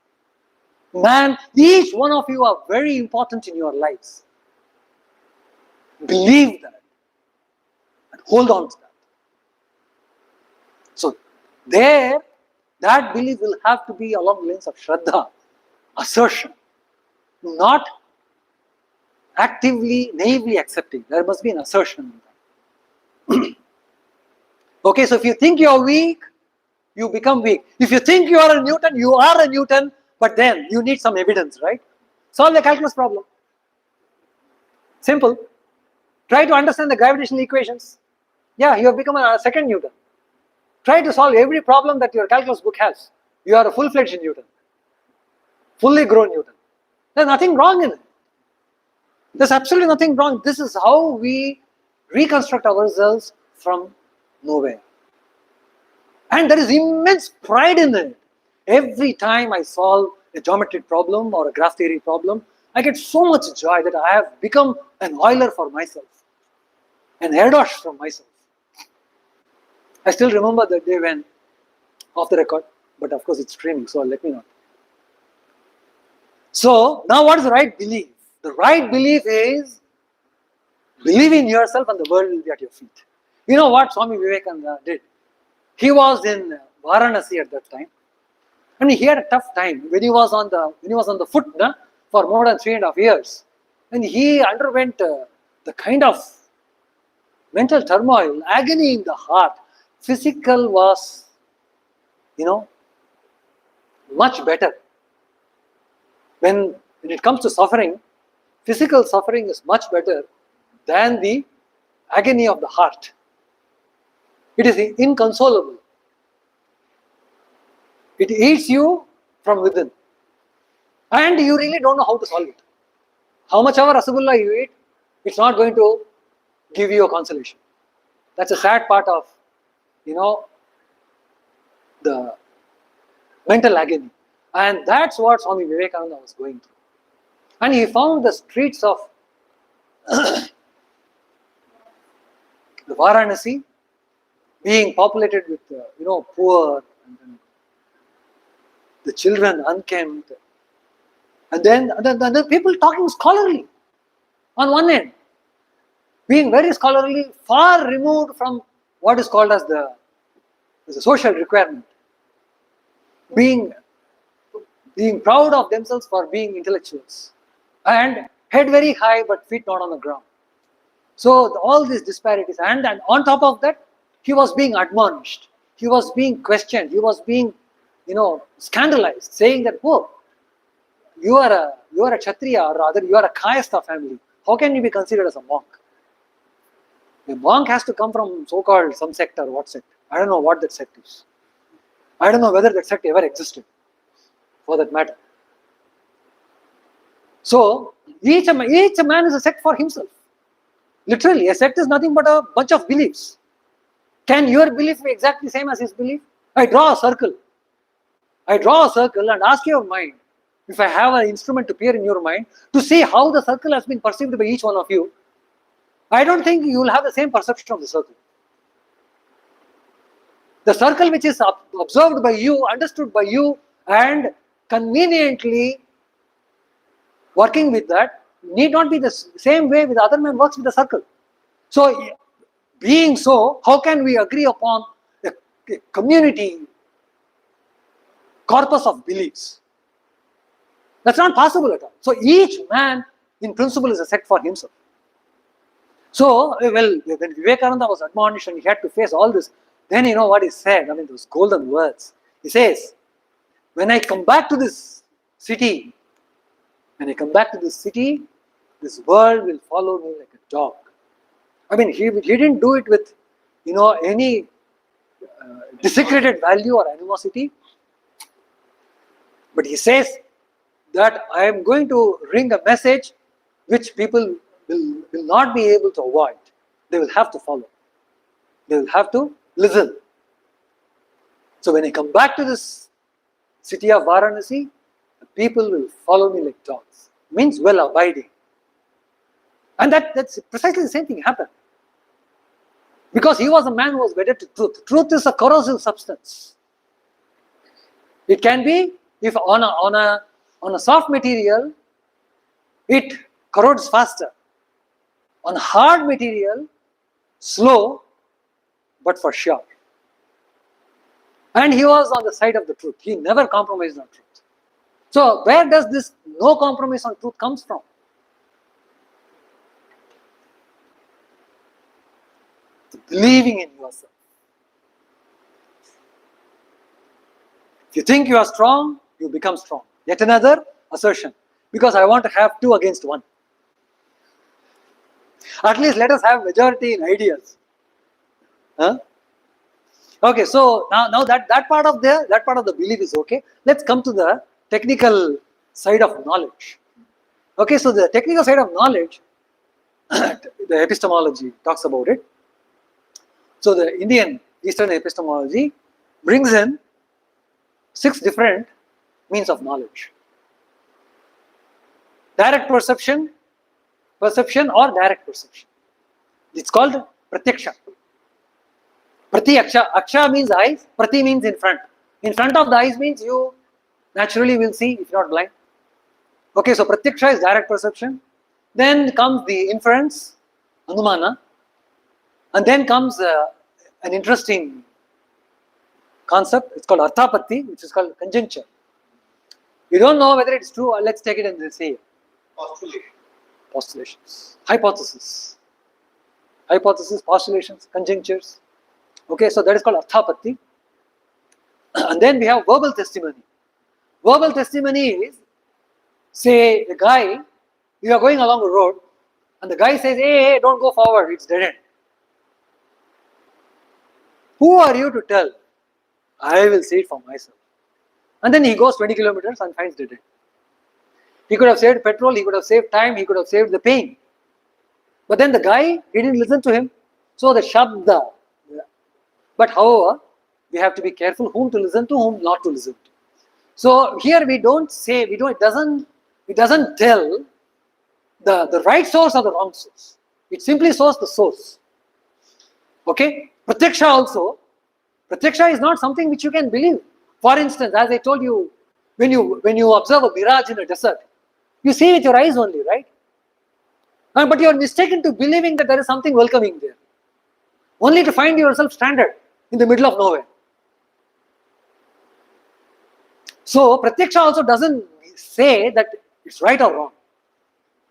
Man, each one of you are very important in your lives. Believe that and hold on to that. So there, that belief will have to be along the lines of Shraddha, assertion, not actively, naively accepting. There must be an assertion in that. Okay, so if you think you are weak, you become weak. If you think you are a Newton, you are a Newton, but then you need some evidence, right? Solve the calculus problem. Simple. Try to understand the gravitational equations. Yeah, you have become a second Newton. Try to solve every problem that your calculus book has. You are a full-fledged Newton. Fully grown Newton. There's nothing wrong in it. There's absolutely nothing wrong. This is how we reconstruct ourselves from nowhere. And there is immense pride in it. Every time I solve a geometric problem or a graph theory problem, I get so much joy that I have become an Euler for myself, an Erdos for myself. I still remember the day when, off the record, but of course it's streaming, so let me know. So now what is the right belief? The right belief is believe in yourself and the world will be at your feet. You know what Swami Vivekananda did? He was in Varanasi at that time, and he had a tough time when he was on the foot for more than 3.5 years, and he underwent the kind of mental turmoil, agony in the heart. Physical was, much better. When it comes to suffering, physical suffering is much better than the agony of the heart. It is inconsolable. It eats you from within. And you really don't know how to solve it. How much ever Rasagulla you eat, it's not going to give you a consolation. That's a sad part of, the mental agony. And that's what Swami Vivekananda was going through. And he found the streets of the Varanasi being populated with, poor, and the children unkempt, and then people talking scholarly on one end, being very scholarly, far removed from what is called as the social requirement, being proud of themselves for being intellectuals, and head very high but feet not on the ground. So all these disparities, and on top of that, he was being admonished, he was being questioned, he was being, scandalized, saying that, oh, you are a Kshatriya, or rather you are a Kayastha family. How can you be considered as a monk? A monk has to come from so-called some sect or what sect. I don't know what that sect is. I don't know whether that sect ever existed, for that matter. So each man is a sect for himself. Literally, a sect is nothing but a bunch of beliefs. Can your belief be exactly the same as his belief? I draw a circle and ask your mind, if I have an instrument to peer in your mind, to see how the circle has been perceived by each one of you, I don't think you will have the same perception of the circle. The circle which is observed by you, understood by you, and conveniently working with that, need not be the same way with other men works with the circle. So, being so, how can we agree upon a community corpus of beliefs? That's not possible at all. So each man in principle is a sect for himself. So, when Vivekananda was admonished and he had to face all this, then you know what he said, those golden words. He says, when I come back to this city, this world will follow me like a dog. He didn't do it with, any desecrated value or animosity. But he says, that I am going to ring a message which people will not be able to avoid. They will have to follow. They will have to listen. So when I come back to this city of Varanasi, the people will follow me like dogs. Means well abiding. And that's precisely the same thing happened. Because he was a man who was wedded to truth. Truth is a corrosive substance. It can be, if on a soft material, it corrodes faster. On hard material, slow, but for sure. And he was on the side of the truth. He never compromised on truth. So where does this no compromise on truth comes from? Believing in yourself. If you think you are strong, you become strong. Yet another assertion. Because I want to have 2 against 1. At least let us have majority in ideas. Huh? Okay, so now that part of the belief is okay. Let's come to the technical side of knowledge. Okay, so the technical side of knowledge, the epistemology talks about it. So the Indian Eastern epistemology brings in 6 different means of knowledge. Direct perception or direct perception. It's called pratyaksha. Pratyaksha, aksha means eyes, prati means in front. In front of the eyes means you naturally will see if you're not blind. Okay, so pratyaksha is direct perception. Then comes the inference, anumana. And then comes an interesting concept. It's called arthapatti, which is called conjuncture. You don't know whether it's true, or let's take it and say Postulation. postulations, hypothesis, postulations, conjunctures. Okay, so that is called arthapatti. And then we have verbal testimony. Verbal testimony is, say, a guy, you are going along a road, and the guy says, hey, don't go forward, it's dead end. Who are you to tell? I will see it for myself. And then he goes 20 kilometers and finds dead end. He could have saved petrol, he could have saved time, he could have saved the pain. But then the guy, he didn't listen to him. So the shabda. But however, we have to be careful whom to listen to, whom not to listen to. So here we don't say, it doesn't tell the right source or the wrong source. It simply shows the source. Okay? Pratyaksha also. Pratyaksha is not something which you can believe. For instance, as I told you, when you observe a mirage in a desert, you see with your eyes only, right? But you are mistaken to believing that there is something welcoming there. Only to find yourself stranded in the middle of nowhere. So, Pratyaksha also doesn't say that it's right or wrong.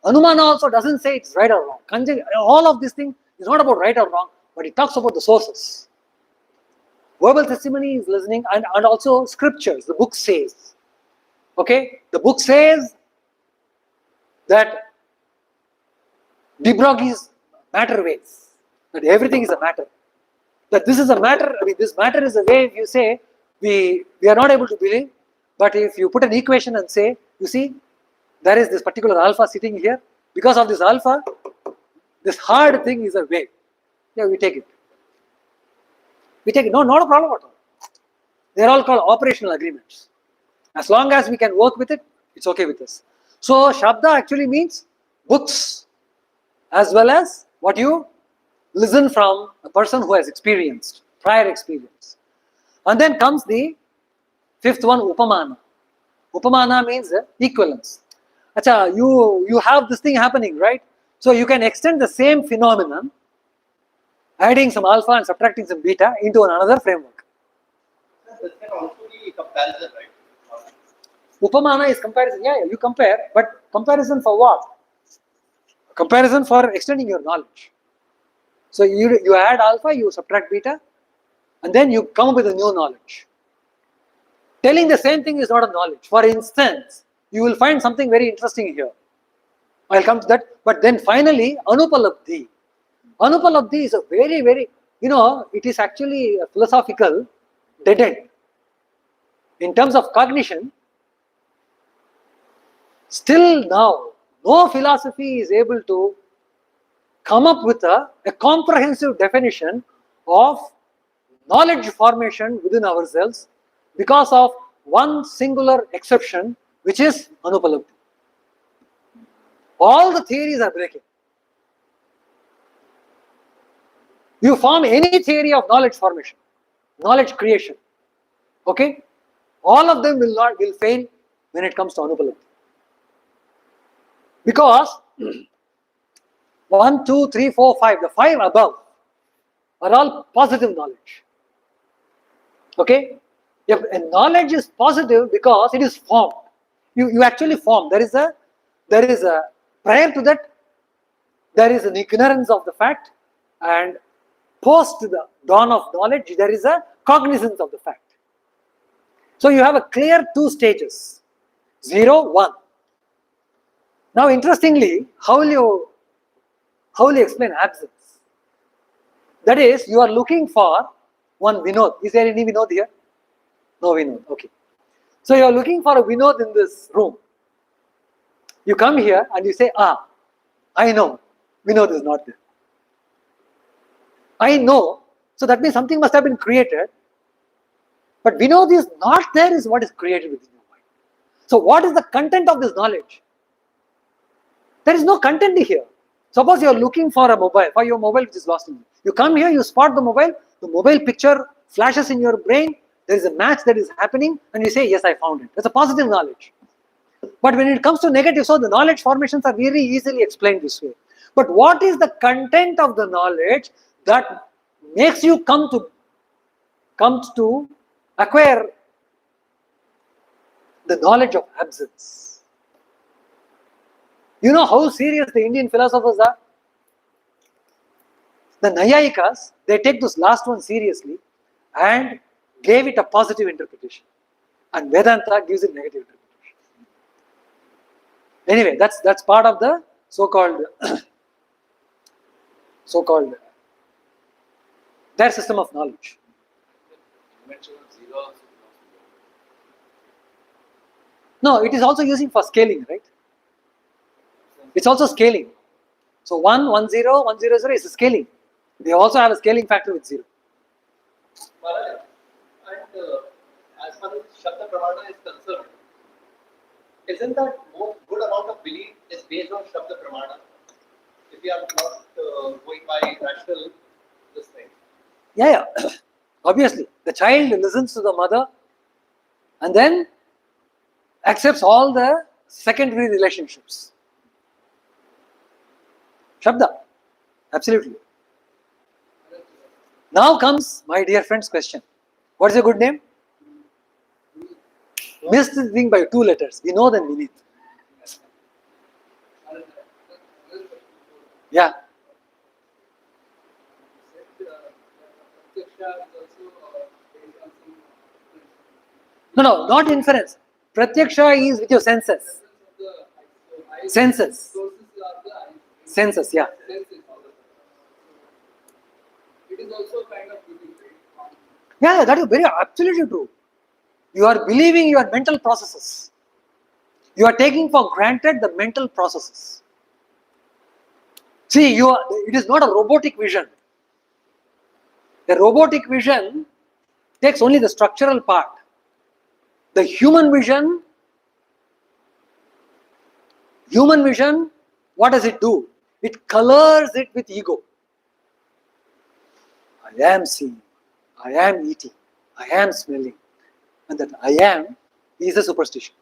Anumana also doesn't say it's right or wrong. All of these things is not about right or wrong, but it talks about the sources. Verbal testimony is listening, and also scriptures, the book says. Okay, the book says that de Broglie's matter ways, that everything is a matter. That this is a matter, this matter is a way, if you say, we are not able to believe, but if you put an equation and say, you see, there is this particular alpha sitting here, because of this alpha, this hard thing is a wave. Yeah, we take it. We take it, no, not a problem at all. They are all called operational agreements. As long as we can work with it, it's okay with us. So, Shabda actually means books, as well as what you listen from a person who has experienced, prior experience. And then comes the 5th one, Upamana. Upamana means equivalence. Acha, you have this thing happening, right? So you can extend the same phenomenon, adding some alpha and subtracting some beta into another framework. This can also be comparison, right? Upamana is comparison. Yeah, you compare, but comparison for what? Comparison for extending your knowledge. So you add alpha, you subtract beta, and then you come up with a new knowledge. Telling the same thing is not a knowledge. For instance, you will find something very interesting here. I'll come to that. But then finally, Anupalabdhi. Anupalabdhi is a very, very, it is actually a philosophical dead end. In terms of cognition, Still now, no philosophy is able to come up with a comprehensive definition of knowledge formation within ourselves because of one singular exception, which is anupalabdhi. All the theories are breaking. You form any theory of knowledge formation, knowledge creation, okay? All of them will fail when it comes to anupalabdhi. Because 1, 2, 3, 4, 5, the 5 above are all positive knowledge. Okay? If a knowledge is positive because it is formed. You actually form. There is a prior to that, there is an ignorance of the fact, and post the dawn of knowledge, there is a cognizance of the fact. So you have a clear 2 stages, 0, 1. Now interestingly, how will you explain absence? That is, you are looking for one Vinod. Is there any Vinod here? No Vinod, okay. So you are looking for a Vinod in this room. You come here and you say, I know, Vinod is not there. I know, so that means something must have been created, but Vinod is not there is what is created within your mind. So what is the content of this knowledge? There is no content here. Suppose you are looking for a mobile, for your mobile which is lost in you. You come here, you spot the mobile picture flashes in your brain, there is a match that is happening, and you say, yes, I found it. That's a positive knowledge. But when it comes to negative, so the knowledge formations are very easily explained this way. But what is the content of the knowledge that makes you come to acquire the knowledge of absence? You know how serious the Indian philosophers are? The Nayayikas, they take this last one seriously and gave it a positive interpretation. And Vedanta gives it negative interpretation. Anyway, that's part of the so-called their system of knowledge. No, it is also using for scaling, right? It's also scaling. So 1, 1, 0, 1, 0, 0 is a scaling. They also have a scaling factor with 0. Maharaj, and as far as Shabda Pramana is concerned, isn't that more good amount of belief is based on Shabda Pramana? If we are not going by rational this thing. Yeah. Obviously, the child listens to the mother and then accepts all the secondary relationships. Shabda, absolutely. Now comes my dear friend's question. What is your good name? Missed the thing by 2 letters. We know them beneath. Yeah. No, not inference. Pratyaksha is with your senses. Senses. Senses, yeah. It is also kind of belief. Yeah, that is very absolutely true. You are believing your mental processes. You are taking for granted the mental processes. See, it is not a robotic vision. The robotic vision takes only the structural part. The human vision, what does it do? It colors it with ego. I am seeing, I am eating, I am smelling. And that I am is a superstition.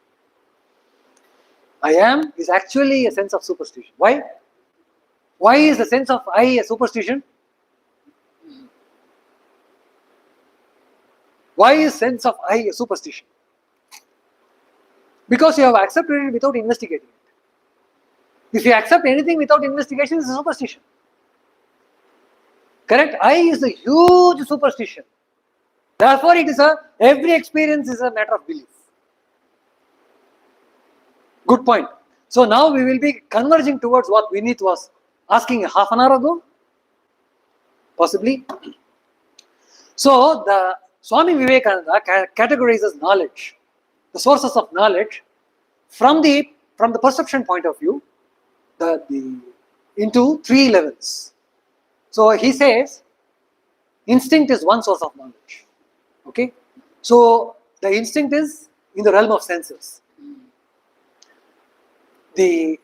I am is actually a sense of superstition. Why? Why is the sense of I a superstition? Why is sense of I a superstition? Because you have accepted it without investigating it. If you accept anything without investigation, it's a superstition. Correct? I is a huge superstition. Therefore, every experience is a matter of belief. Good point. So now we will be converging towards what Vineet was asking half an hour ago. Possibly. So the Swami Vivekananda categorizes knowledge, the sources of knowledge, from the from the perception point of view, into three levels. So he says instinct is one source of knowledge. Okay, so the instinct is in the realm of senses. The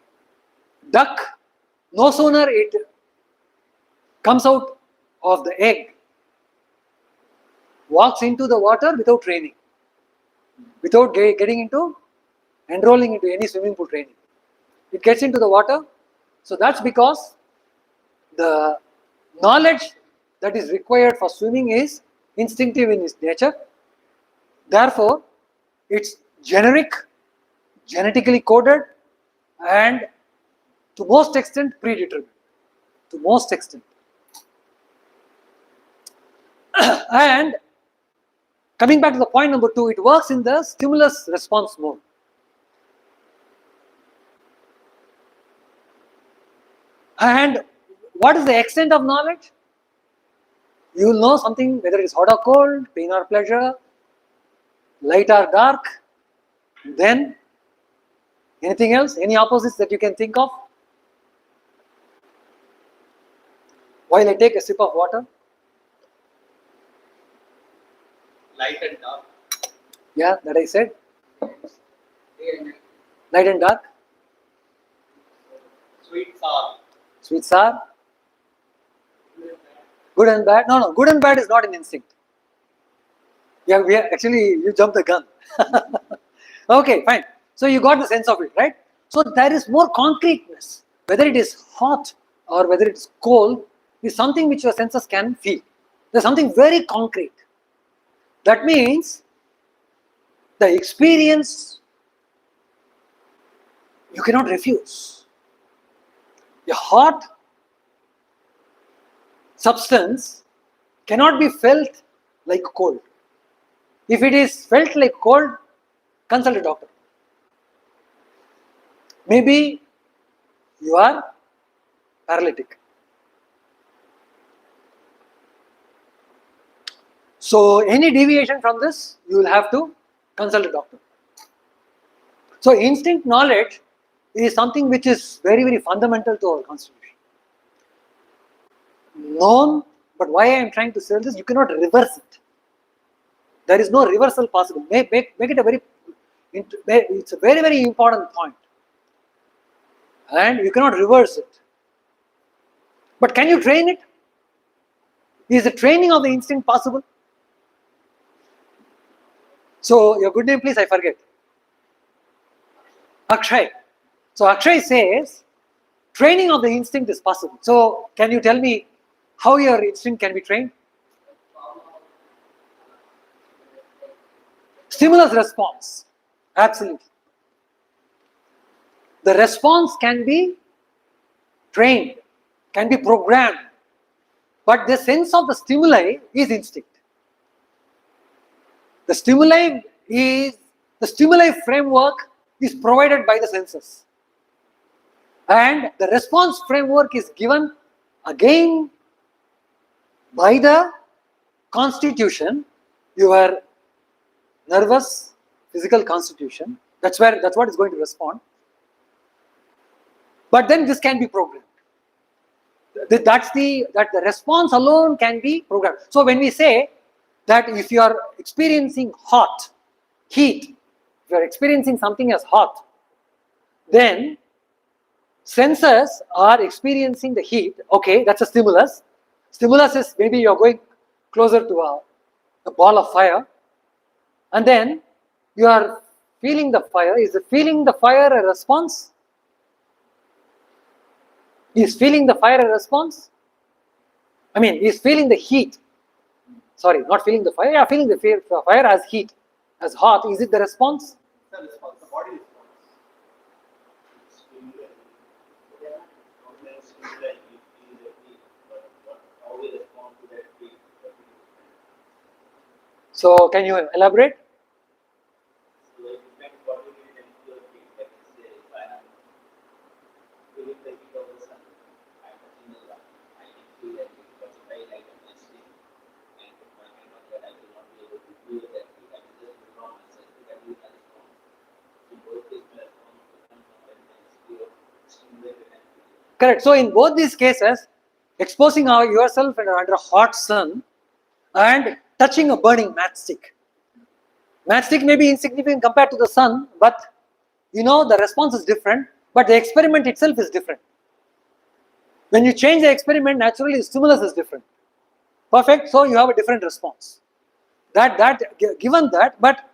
duck, no sooner it comes out of the egg, walks into the water without training, without getting into, enrolling into any swimming pool training. It gets into the water. So that's because the knowledge that is required for swimming is instinctive in its nature. Therefore, it's generic, genetically coded, and to most extent predetermined. To most extent. And coming back to the point number 2, it works in the stimulus response mode. And what is the extent of knowledge? You will know something, whether it is hot or cold, pain or pleasure, light or dark. Then anything else, any opposites that you can think of? While I take a sip of water. Light and dark. Yeah, that I said. Day and night. Light and dark. Sweet, sour. Sweet, sour. Good and bad. No, good and bad is not an instinct. Yeah, actually you jumped the gun. Okay, fine. So you got the sense of it, right? So there is more concreteness. Whether it is hot or whether it is cold is something which your senses can feel. There's something very concrete. That means the experience you cannot refuse. A hot substance cannot be felt like cold. If it is felt like cold, consult a doctor. Maybe you are paralytic. So any deviation from this, you will have to consult a doctor. So instinct knowledge is something which is very, very fundamental to our constitution. Known, but why I am trying to say this, you cannot reverse it. There is no reversal possible. Make it a very, it's a very, very important point. And you cannot reverse it. But can you train it? Is the training of the instinct possible? So your good name, please, I forget. Akshay. So Akshay says training of the instinct is possible. So can you tell me how your instinct can be trained? Stimulus response. Absolutely. The response can be trained, can be programmed, but the sense of the stimuli is instinct. The stimuli framework is provided by the senses, and the response framework is given again by the constitution, your nervous physical constitution. That's what is going to respond. But then this can be programmed. That the response alone can be programmed. So when we say that if you are experiencing heat, if you are experiencing something as hot, then senses are experiencing the heat. Okay, that's a stimulus. Stimulus is maybe you are going closer to a ball of fire, and then you are feeling the fire. Is feeling the fire a response? Is feeling the fire a response? I mean, is feeling the heat. Sorry, not feeling the fire. Yeah, feeling the fire as heat, as hot. Is it the response? The response, the body response. So, can you elaborate? Correct. So in both these cases, exposing yourself under a hot sun and touching a burning matchstick. Matchstick may be insignificant compared to the sun, but the response is different, but the experiment itself is different. When you change the experiment, naturally the stimulus is different. Perfect. So you have a different response. Given that, but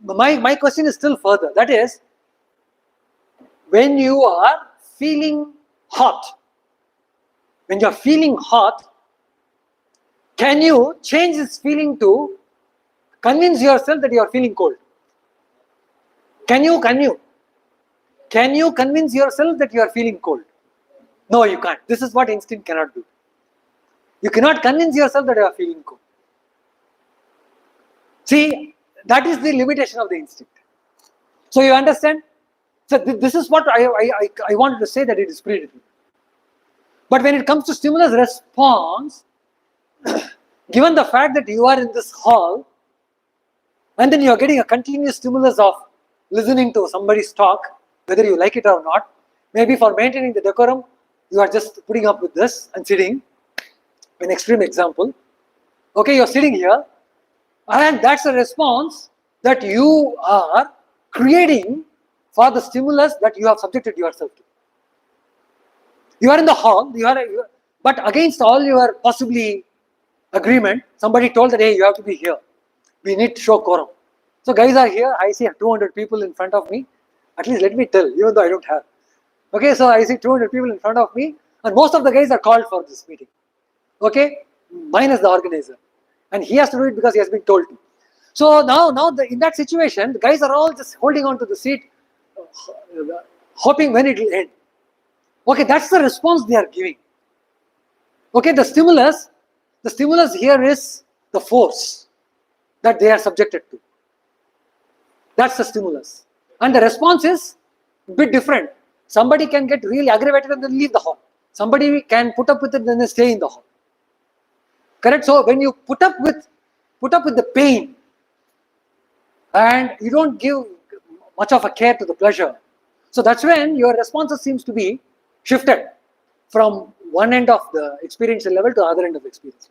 my question is still further. That is, when you are feeling hot, can you change this feeling to convince yourself that you are feeling cold? Can you convince yourself that you are feeling cold? No, you can't. This is what instinct cannot do. You cannot convince yourself that you are feeling cold. See, that is the limitation of the instinct. So you understand? So this is what I wanted to say, that it is predetermined. But when it comes to stimulus response, given the fact that you are in this hall and then you are getting a continuous stimulus of listening to somebody's talk, whether you like it or not, maybe for maintaining the decorum, you are just putting up with this and sitting. An extreme example. Okay, you are sitting here, and that's a response that you are creating for the stimulus that you have subjected yourself to. You are in the hall, but against all your possibly agreement, somebody told that, hey, you have to be here. We need to show quorum. So guys are here, I see 200 people in front of me. At least let me tell, even though I don't have. Okay, so I see 200 people in front of me, and most of the guys are called for this meeting. Okay, minus the organizer. And he has to do it because he has been told to. So now in that situation, the guys are all just holding on to the seat, hoping when it will end. Okay, that's the response they are giving. Okay, the stimulus here is the force that they are subjected to. That's the stimulus. And the response is a bit different. Somebody can get really aggravated and then leave the hall. Somebody can put up with it and then stay in the hall. Correct? So when you put up with the pain and you don't give much of a care to the pleasure, so that's when your responses seems to be shifted from one end of the experiential level to the other end of the experience.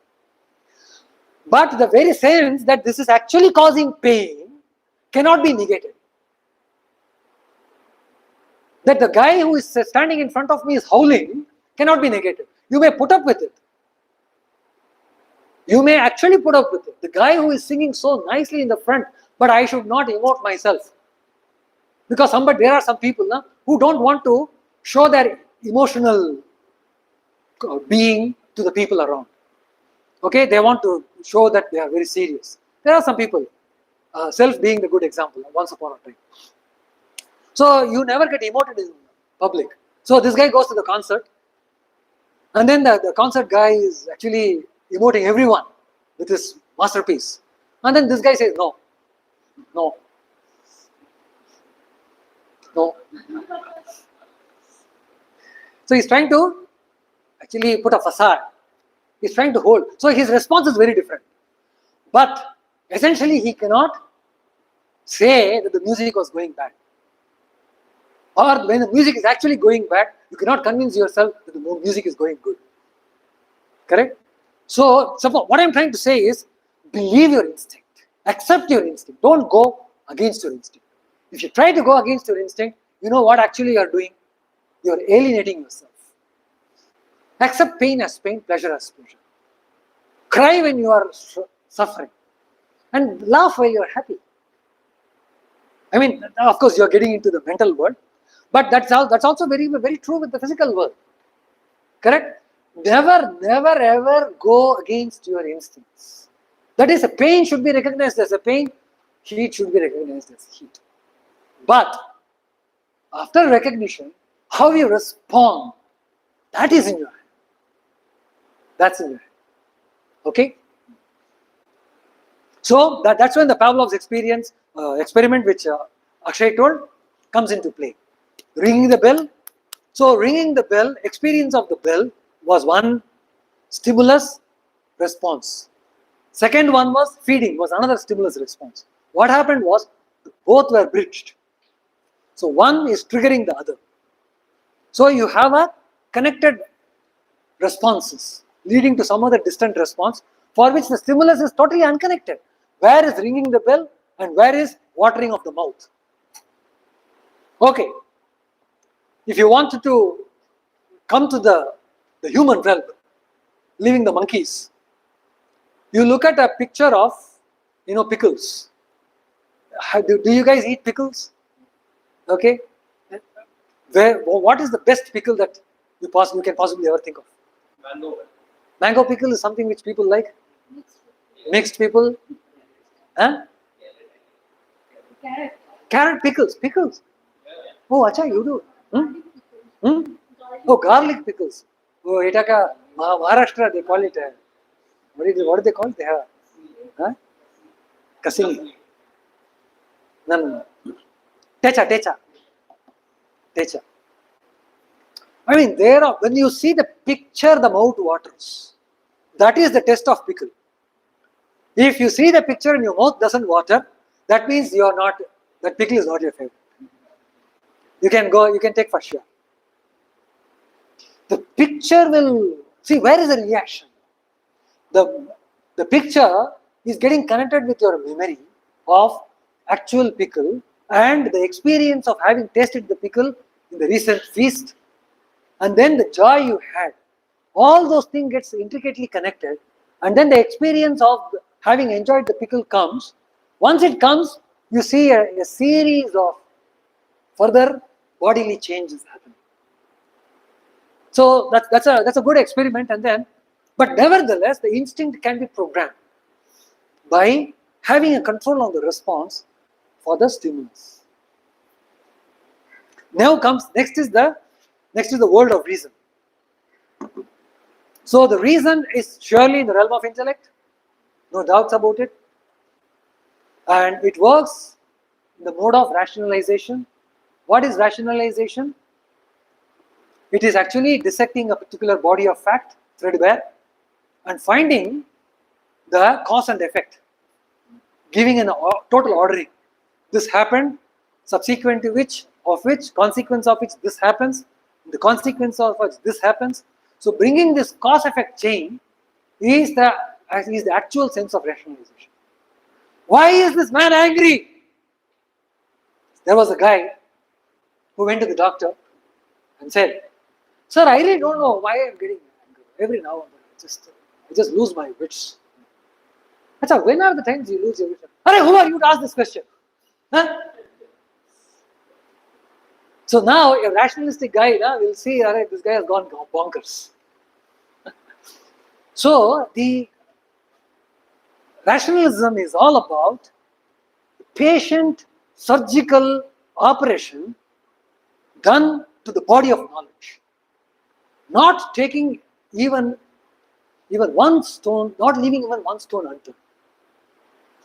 But the very sense that this is actually causing pain cannot be negated. That the guy who is standing in front of me is howling cannot be negated. You may put up with it. You may actually put up with it. The guy who is singing so nicely in the front, but I should not emote myself. Because there are some people who don't want to show their emotional being to the people around. Okay, they want to show that they are very serious. There are some people, self being the good example, once upon a time. So you never get emoted in public. So this guy goes to the concert, and then the concert guy is actually emoting everyone with his masterpiece. And then this guy says, no. So he's trying to actually put a facade. He's trying to hold. So his response is very different. But essentially he cannot say that the music was going bad. Or when the music is actually going bad, you cannot convince yourself that the music is going good. Correct? So what I'm trying to say is, believe your instinct. Accept your instinct. Don't go against your instinct. If you try to go against your instinct, you know what actually you are doing? You are alienating yourself. Accept pain as pain, pleasure as pleasure. Cry when you are suffering. And laugh while you are happy. I mean, of course, you are getting into the mental world. But that's also very, very true with the physical world. Correct? Never, ever go against your instincts. That is, a pain should be recognized as a pain, heat should be recognized as heat. But after recognition, how you respond, that is in your hand. That's in your hand. Okay? So that's when the Pavlov's experiment, which Akshay told, comes into play. Ringing the bell. So ringing the bell, experience of the bell was one stimulus response. Second one was feeding, was another stimulus response. What happened was both were bridged. So one is triggering the other. So you have a connected responses leading to some other distant response for which the stimulus is totally unconnected. Where is ringing the bell and where is watering of the mouth? Okay, if you wanted to come to the human realm, leaving the monkeys, you look at a picture of, pickles. Do you guys eat pickles? Okay. What is the best pickle that you can possibly ever think of? Mango. Mango pickle is something which people like. Mixed people. Huh? Carrot pickles. Oh, acha, you do. Oh, garlic pickles. Oh, Itaka, Maharashtra, they call it. What do they call it? They have. Huh? Kasini. No. Techa. I mean, when you see the picture, the mouth waters. That is the test of pickle. If you see the picture and your mouth doesn't water, that means that pickle is not your favorite. You can take for sure. The picture will, see, where is the reaction? The picture is getting connected with your memory of actual pickle and the experience of having tasted the pickle in the recent feast, and then the joy you had. All those things gets intricately connected, and then the experience of having enjoyed the pickle comes. Once it comes, you see a series of further bodily changes happening. So that's a good experiment, but nevertheless, the instinct can be programmed by having a control on the response for the stimulus. Next is the world of reason. So the reason is surely in the realm of intellect, no doubts about it, and it works in the mode of rationalization. What is rationalization? It is actually dissecting a particular body of fact, threadbare, and finding the cause and effect, giving a total ordering. This happened, subsequent to consequence of which this happens, the consequence of which this happens. So bringing this cause-effect chain is the actual sense of rationalization. Why is this man angry? There was a guy who went to the doctor and said, "Sir, I really don't know why I'm getting angry. Every now and then I just lose my wits." Achha, when are the times you lose your wits? Arey, who are you to ask this question? Huh? So now a rationalistic guy will see, this guy has gone bonkers. So the rationalism is all about patient surgical operation done to the body of knowledge, not taking even one stone, not leaving even one stone unturned.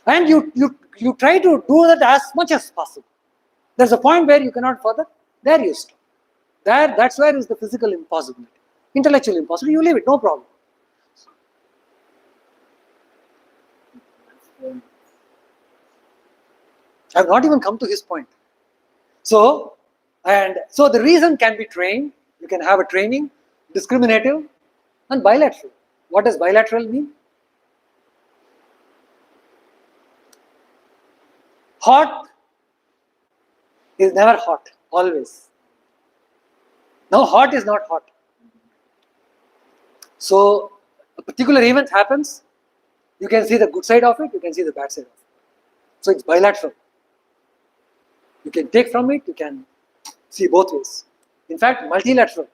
And you try to do that as much as possible. There's a point where you cannot further. There you stop. That's where is the physical impossibility. Intellectual impossibility, you leave it, no problem. I've not even come to his point. So the reason can be trained. You can have a training, discriminative and bilateral. What does bilateral mean? Hot is never hot, always. Now hot is not hot. So a particular event happens, you can see the good side of it, you can see the bad side of it. So it's bilateral. You can take from it, you can see both ways. In fact, multilateral.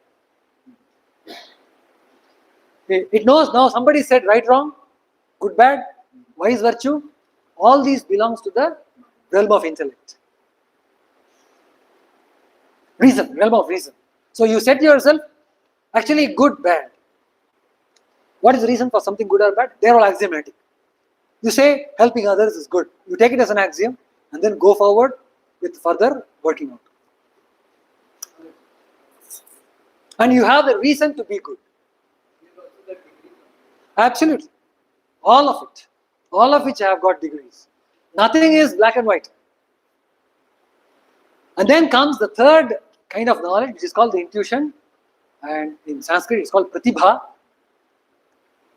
It knows now somebody said right, wrong, good, bad, vice, virtue. All these belongs to the realm of intellect. Reason, realm of reason. So you said to yourself, actually good, bad. What is the reason for something good or bad? They are all axiomatic. You say helping others is good. You take it as an axiom and then go forward with further working out. And you have the reason to be good. Absolutely. All of it. All of which have got degrees. Nothing is black and white. And then comes the third kind of knowledge, which is called the intuition. and in Sanskrit it's called pratibha.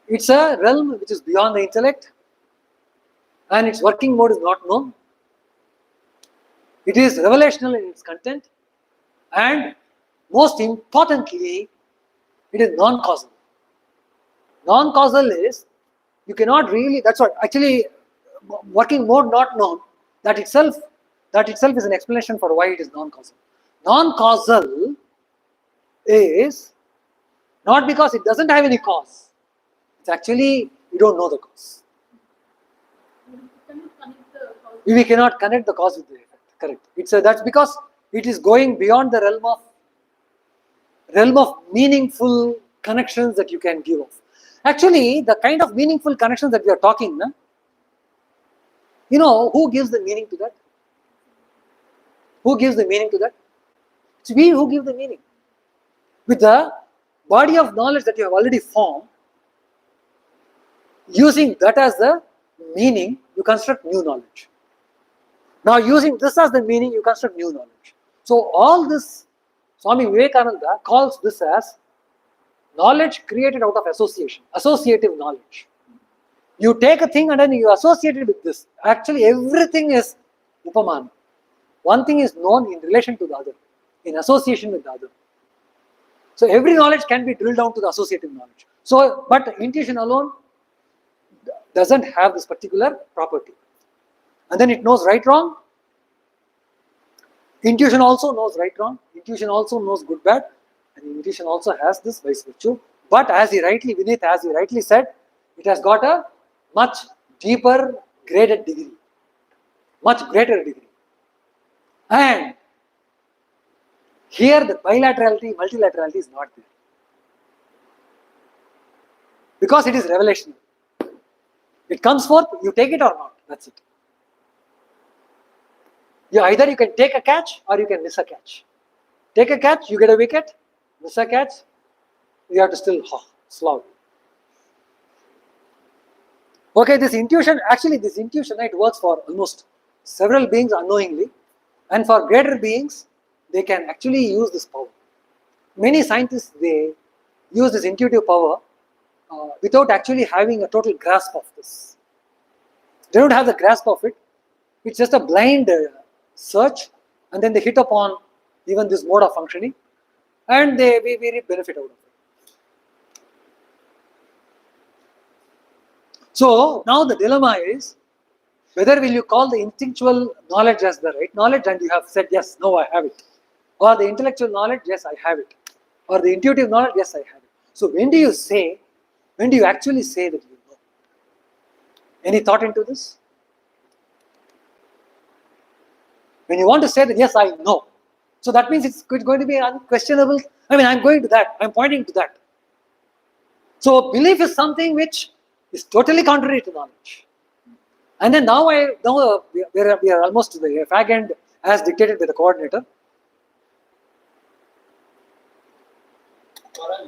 It's a realm which is beyond the intellect, and its working mode is not known. It is revelational in its content, and most importantly, it is non-causal. Non-causal is, you cannot really, that's what actually working mode not known, that itself is an explanation for why it is non-causal. Non-causal is not because it doesn't have any cause. It's actually, we don't know the cause. We cannot connect the cause with the effect. Correct. That's because it is going beyond the realm of meaningful connections that you can give off. Actually, the kind of meaningful connections that we are talking, who gives the meaning to that? Who gives the meaning to that? It's we who give the meaning. With the body of knowledge that you have already formed, using that as the meaning, you construct new knowledge. Now, using this as the meaning, you construct new knowledge. So, all this, Swami Vivekananda calls this as knowledge created out of association, associative knowledge. You take a thing and then you associate it with this. Actually, everything is upamana. One thing is known in relation to the other, in association with the other. So, every knowledge can be drilled down to the associative knowledge. So, but intuition alone doesn't have this particular property. And then it knows right wrong. Intuition also knows right wrong. Intuition also knows good bad. And intuition also has this vice virtue. But Vineet, as he rightly said, it has got a much deeper graded degree. Much greater degree. And here the bilaterality, multilaterality is not there. Because it is revelational. It comes forth, you take it or not. That's it. Either you can take a catch or you can miss a catch. Take a catch, you get a wicket. Miss a catch, you have to still slog. Okay, this intuition, it works for almost several beings unknowingly. And for greater beings, they can actually use this power. Many scientists, they use this intuitive power without actually having a total grasp of this. They don't have the grasp of it. It's just a blind search, and then they hit upon even this mode of functioning, and they really benefit out of it. So now the dilemma is, whether will you call the instinctual knowledge as the right knowledge and you have said, yes, no, I have it. Or the intellectual knowledge, yes, I have it. Or the intuitive knowledge, yes, I have it. So when do you actually say that you know? Any thought into this? When you want to say that, yes, I know. So that means it's going to be unquestionable. I'm going to that. I'm pointing to that. So belief is something which is totally contrary to knowledge. And then now we are almost to the fag end as dictated by the coordinator.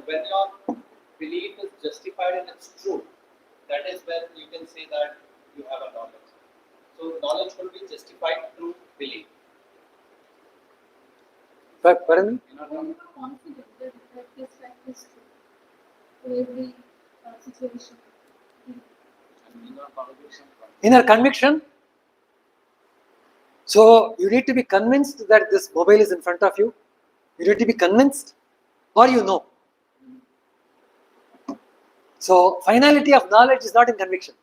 When your belief is justified in its truth, that is when you can say that you have a knowledge. So knowledge will be justified through belief. Pardon me? I'm confident that this fact is true to every situation. Inner conviction. So you need to be convinced that this mobile is in front of you. You need to be convinced, or you know. So finality of knowledge is not in conviction.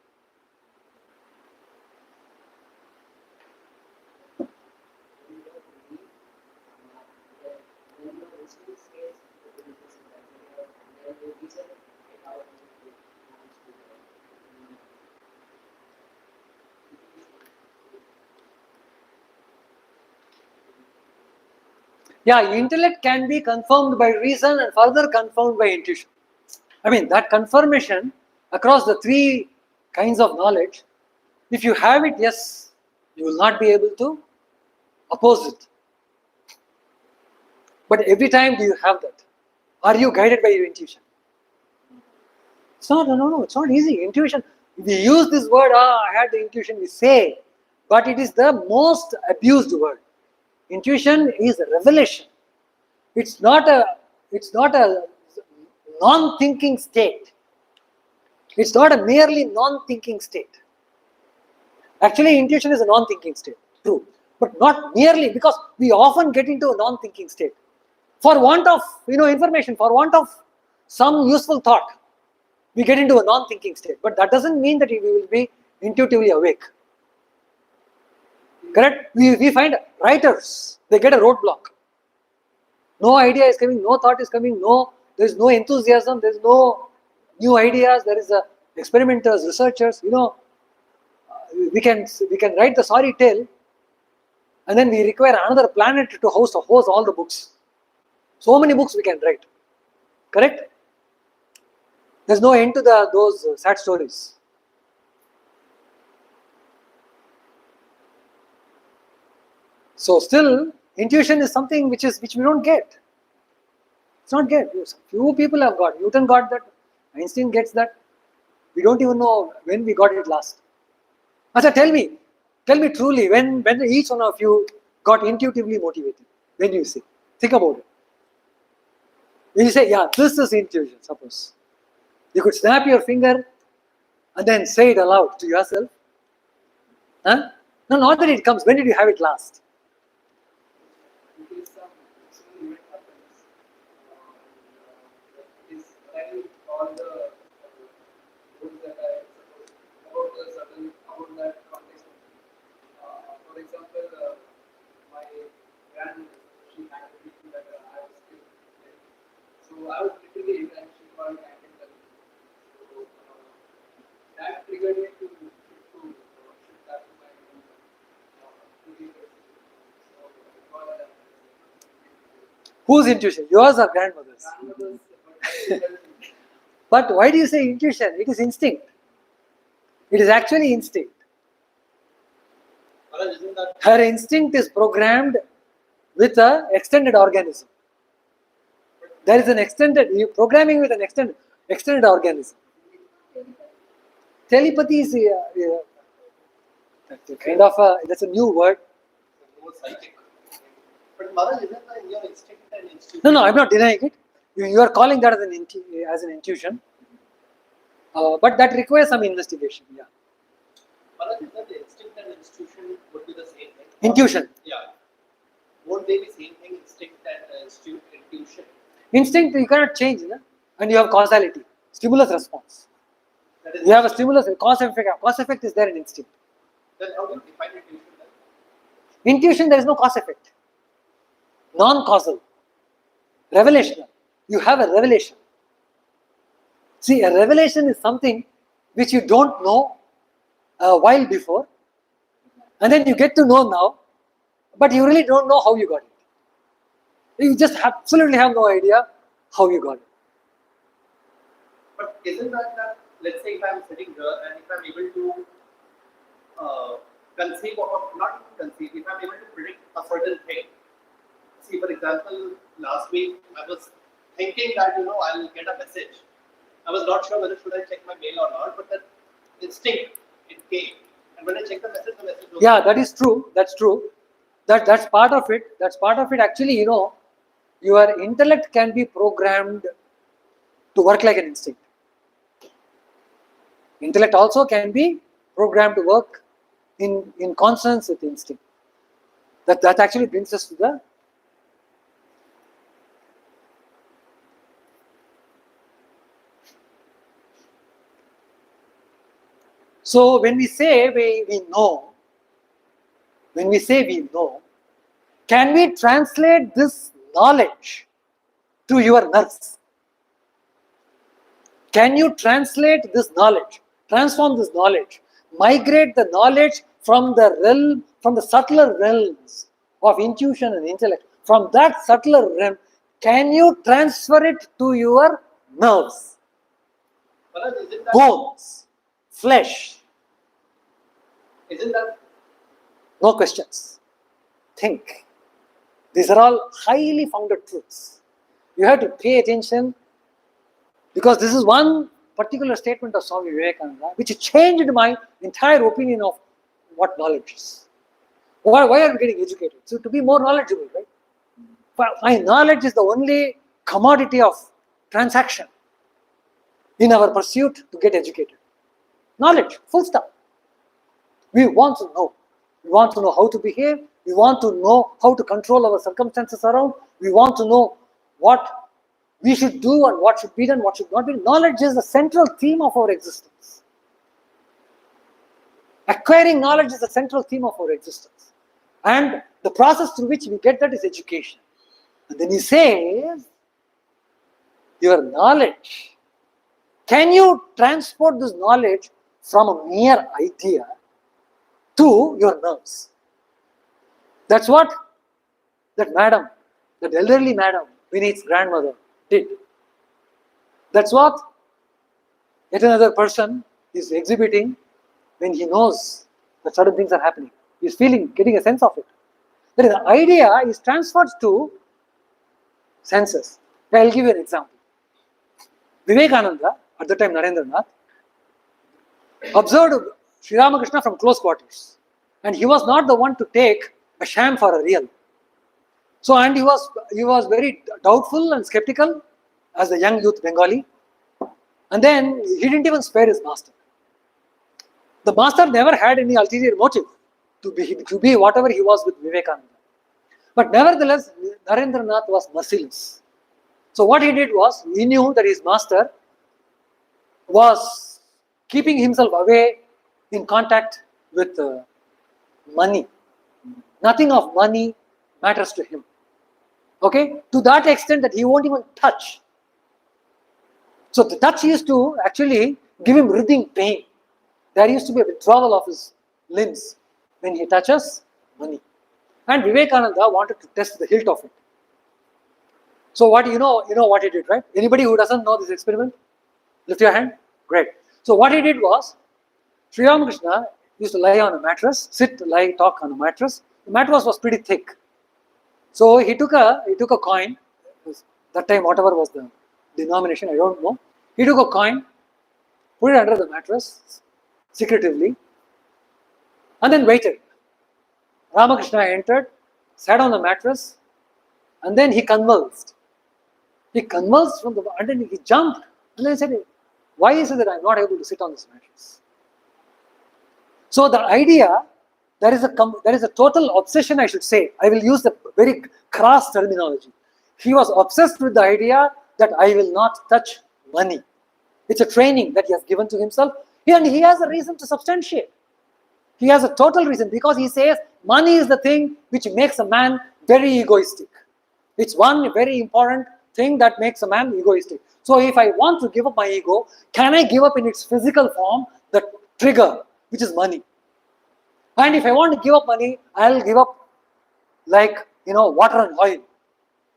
Yeah, intellect can be confirmed by reason and further confirmed by intuition. That confirmation across the three kinds of knowledge, if you have it, yes, you will not be able to oppose it. But every time do you have that? Are you guided by your intuition? It's not, no, it's not easy. Intuition, we use this word, I had the intuition, we say, but it is the most abused word. Intuition is a revelation. It's not a it's not a non-thinking state. It's not a merely non-thinking state. Actually, intuition is a non-thinking state, true, but not merely, because we often get into a non-thinking state for want of information, for want of some useful thought. We get into a non-thinking state, but that doesn't mean that we will be intuitively awake. Correct? We find writers, they get a roadblock. No idea is coming, no thought is coming, there is no enthusiasm, there is no new ideas, there is experimenters, researchers. We can write the sorry tale, and then we require another planet to host all the books. So many books we can write. Correct? There's no end to those sad stories. So still, intuition is something which we don't get. It's not get. Few people have got. Newton got that. Einstein gets that. We don't even know when we got it last. Acha, tell me truly, when each one of you got intuitively motivated? When you say, think about it. When you say, yeah, this is intuition, suppose. You could snap your finger and then say it aloud to yourself. Huh? No, not that it comes. When did you have it last? Because some event happens, is writing all the rules that I suppose about that context. For example, my grandmother, she had a meeting that I was still there. So I was literally, and she called me, I can tell you. So that triggered me to shift that to my own behavior. So I got that. Whose intuition? Yours or grandmother's? Grandmother's, But why do you say intuition? It is instinct. It is actually instinct. Maharaj, isn't that Her instinct is programmed with an extended organism. There is an programming with an extended organism. Telepathy is that's a new word. more psychic? But Maharaj, isn't that your instinct and intuition? No, I'm not denying it. You are calling that as an intuition, but that requires some investigation. Yeah, Maharaj, isn't the instinct and institution would be the same thing? intuition. Yeah. Won't they be same thing, instinct and intuition? Instinct you cannot change, no? And you have causality, stimulus response. That is, You have a stimulus, cause effect. Cause effect is there in instinct. then how do you define intuition then? Intuition, there is no cause effect. Non-causal, revelational. You have a revelation. See, a revelation is something which you don't know a while before, and then you get to know now, but you really don't know how you got it. You just absolutely have no idea how you got it. But isn't that let's say if I'm sitting here and if I'm able to conceive or not conceive, if I'm able to predict a certain thing. See, for example, last week I was thinking that I'll get a message. I was not sure whether should I check my mail or not, but that instinct it came, and when I checked the message was Yeah, that is true. That's true. That's part of it. That's part of it. Actually, your intellect can be programmed to work like an instinct. Intellect also can be programmed to work in consonance with instinct. That actually brings us to the so when we say we know, can we translate this knowledge to your nerves? Can you translate this knowledge, transform this knowledge, migrate the knowledge from the subtler realms of intuition and intellect? From that subtler realm, can you transfer it to your nerves, Maharaj, isn't that bones, flesh? isn't that No questions. Think. These are all highly founded truths. You have to pay attention, because this is one particular statement of Swami Vivekananda which changed my entire opinion of what knowledge is. Why are we getting educated? So to be more knowledgeable, right? My knowledge is the only commodity of transaction in our pursuit to get educated. Knowledge, full stop. We want to know. We want to know how to behave. We want to know how to control our circumstances around. We want to know what we should do and what should be done, what should not be done. Knowledge is the central theme of our existence. Acquiring knowledge is the central theme of our existence. And the process through which we get that is education. And then he says, your knowledge, can you transport this knowledge from a mere idea to your nerves? That's what that madam, that elderly madam, Vinit's grandmother, did. That's what yet another person is exhibiting when he knows that certain things are happening. He's feeling, getting a sense of it. That is, the idea is transferred to senses. I'll give you an example. Vivekananda, at the time Narendranath, observed Sri Ramakrishna from close quarters. And he was not the one to take a sham for a real. So, and he was very doubtful and skeptical as a young youth Bengali. And then he didn't even spare his master. The master never had any ulterior motive to be whatever he was with Vivekananda. But nevertheless, Narendranath was merciless. So what he did was, he knew that his master was keeping himself away in contact with money. Nothing of money matters to him. Okay? To that extent that he won't even touch. So the touch used to actually give him writhing pain. There used to be a withdrawal of his limbs when he touches money. And Vivekananda wanted to test the hilt of it. So what you know what he did, right? Anybody who doesn't know this experiment? Lift your hand. Great. So what he did was, Sri Ramakrishna used to lie on a mattress, sit, lie, talk on a mattress. The mattress was pretty thick. So he took a coin. That time, whatever was the denomination, I don't know. He took a coin, put it under the mattress secretively, and then waited. Ramakrishna entered, sat on the mattress, and then he convulsed. He convulsed from the, and then he jumped. And then he said, why is it that I'm not able to sit on this mattress? So the idea, there is a total obsession, I should say. I will use the very crass terminology. He was obsessed with the idea that I will not touch money. It's a training that he has given to himself, and he has a reason to substantiate. He has a total reason, because he says money is the thing which makes a man very egoistic. It's one very important thing that makes a man egoistic. So if I want to give up my ego, can I give up in its physical form the trigger, which is money? And if I want to give up money, I'll give up like, water and oil.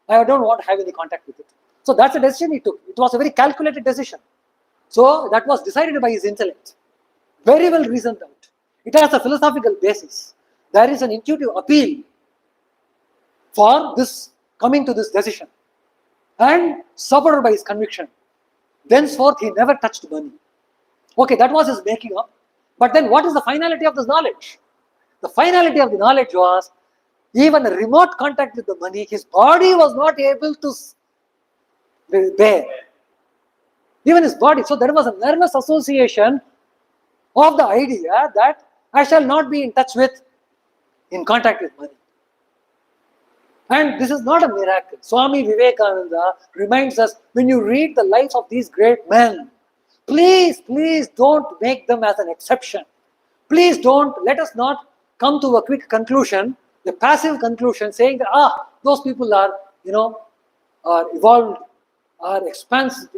I don't want to have any contact with it. So that's a decision he took. It was a very calculated decision. So that was decided by his intellect. Very well reasoned out. It has a philosophical basis. There is an intuitive appeal for this, coming to this decision. And supported by his conviction. Thenceforth, he never touched money. Okay, that was his making up. But then what is the finality of this knowledge? The finality of the knowledge was, even a remote contact with the money, his body was not able to bear. Even his body. So there was a nervous association of the idea that I shall not be in contact with money. And this is not a miracle. Swami Vivekananda reminds us, when you read the lives of these great men, please don't make them as an exception. Please don't, let us not come to a quick conclusion, a passive conclusion saying that, those people are, are evolved, are expanded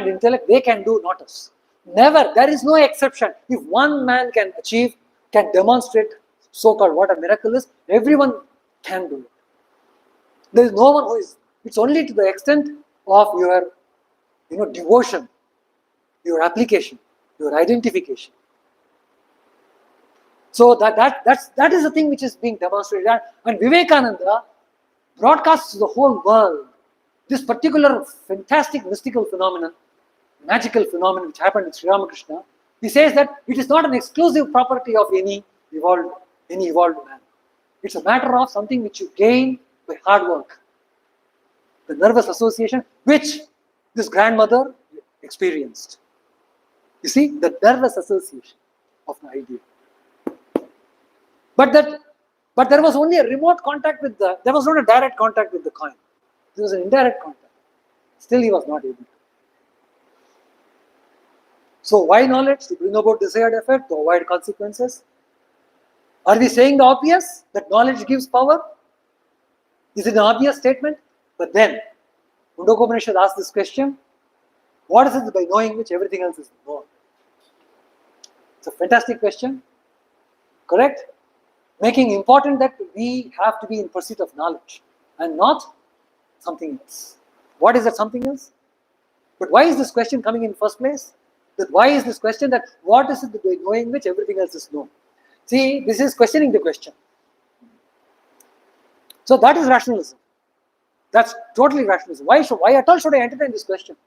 intellect, they can do, not us. Never, there is no exception. If one man can achieve, can demonstrate so-called what a miracle is, everyone can do it. There is no one who is, it's only to the extent of your devotion, your application, your identification. So that is the thing which is being demonstrated. And Vivekananda broadcasts to the whole world this particular fantastic mystical phenomenon, magical phenomenon which happened with Sri Ramakrishna. He says that it is not an exclusive property of any evolved man. It's a matter of something which you gain by hard work. the nervous association which this grandmother experienced. You see, the nervous association of the idea. But there was only a remote contact with there was not a direct contact with the coin. There was an indirect contact. Still he was not able to. So why knowledge? To bring about desired effect, to avoid consequences. Are we saying the obvious, that knowledge gives power? Is it an obvious statement? But then, Mundaka Upanishad asks this question, what is it by knowing which everything else is known? It's a fantastic question, correct? Making important that we have to be in pursuit of knowledge and not something else. What is that something else? But why is this question coming in first place? That why is this question that what is it by knowing which everything else is known? See, this is questioning the question. So that is rationalism. That's totally rationalism. Why at all should I entertain this question?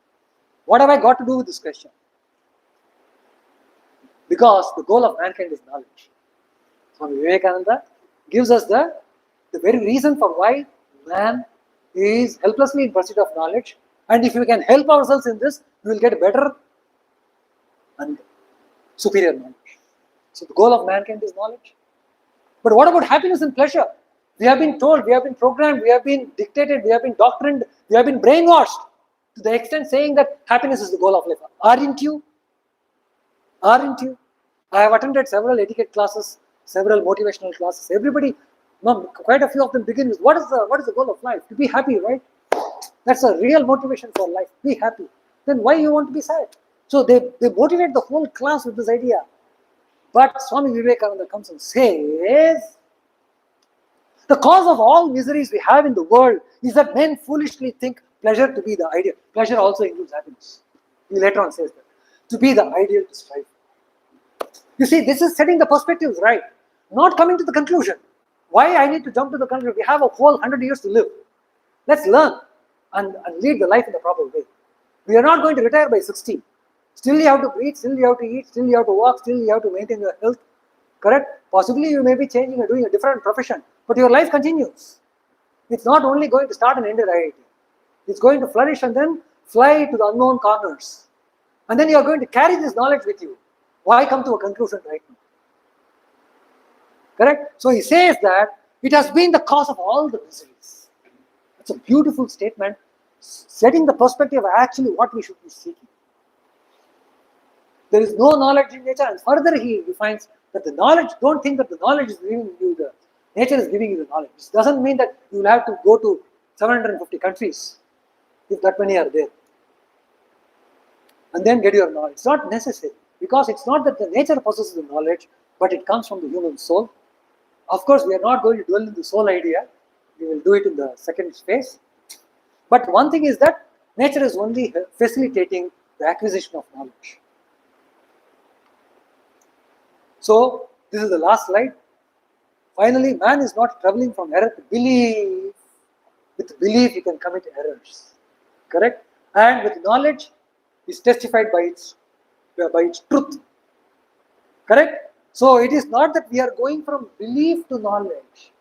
What have I got to do with this question? Because the goal of mankind is knowledge. Swami Vivekananda gives us the very reason for why man is helplessly in pursuit of knowledge. And if we can help ourselves in this, we will get better and superior knowledge. So the goal of mankind is knowledge. But what about happiness and pleasure? We have been told, we have been programmed, we have been dictated, we have been doctrined, we have been brainwashed to the extent saying that happiness is the goal of life. Aren't you? Aren't you? I have attended several etiquette classes, several motivational classes. Everybody, quite a few of them begin with, what is the goal of life? To be happy, right? That's a real motivation for life. Be happy. Then why you want to be sad? So they motivate the whole class with this idea. But Swami Vivekananda comes and says, the cause of all miseries we have in the world is that men foolishly think pleasure to be the ideal. Pleasure also includes happiness. He later on says that. To be the ideal to strive for. You see, this is setting the perspectives right. Not coming to the conclusion. Why I need to jump to the conclusion? We have a whole 100 years to live. Let's learn and lead the life in the proper way. We are not going to retire by 60. Still you have to breathe, still you have to eat, still you have to walk, still you have to maintain your health. Correct? Possibly you may be changing or doing a different profession, but your life continues. It's not only going to start and end at IIT. It's going to flourish and then fly to the unknown corners. And then you are going to carry this knowledge with you. Why come to a conclusion right now? Correct? So he says that it has been the cause of all the miseries. It's a beautiful statement, setting the perspective of actually what we should be seeking. There is no knowledge in nature, and further he defines that the knowledge, don't think that the knowledge is giving you nature is giving you the knowledge. This doesn't mean that you will have to go to 750 countries, if that many are there, and then get your knowledge. It's not necessary, because it's not that the nature possesses the knowledge, but it comes from the human soul. Of course, we are not going to dwell in the soul idea. We will do it in the second phase. But one thing is that nature is only facilitating the acquisition of knowledge. So, this is the last slide. Finally, man is not traveling from error to belief. With belief, he can commit errors. Correct? And with knowledge, is testified by its truth. Correct? So, it is not that we are going from belief to knowledge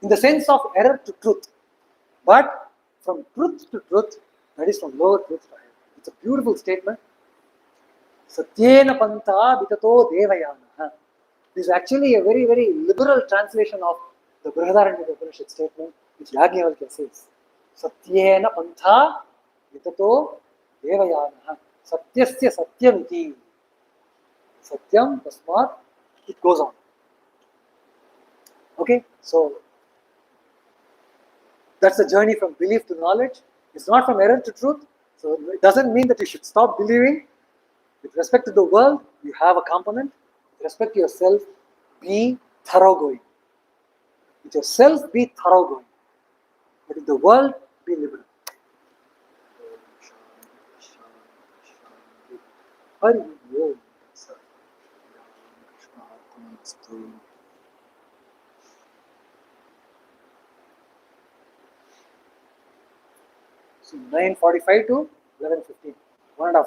in the sense of error to truth, but from truth to truth, that is from lower truth to higher. It's a beautiful statement. Satyena pantha vitato devayana. This is actually a very, very liberal translation of the Brihadaranyaka Upanishad statement, which Yajnavalkya says. Satyena pantha vitato devayana. Satyasya satyamiti. Satyam tasmat, it goes on. Okay, so that's the journey from belief to knowledge. It's not from error to truth. So it doesn't mean that you should stop believing. With respect to the world, you have a component. With respect to yourself, be thoroughgoing. With yourself, be thoroughgoing. But in the world, be liberal. Hari Om. So 9:45 to 11:15, 1.5 hours.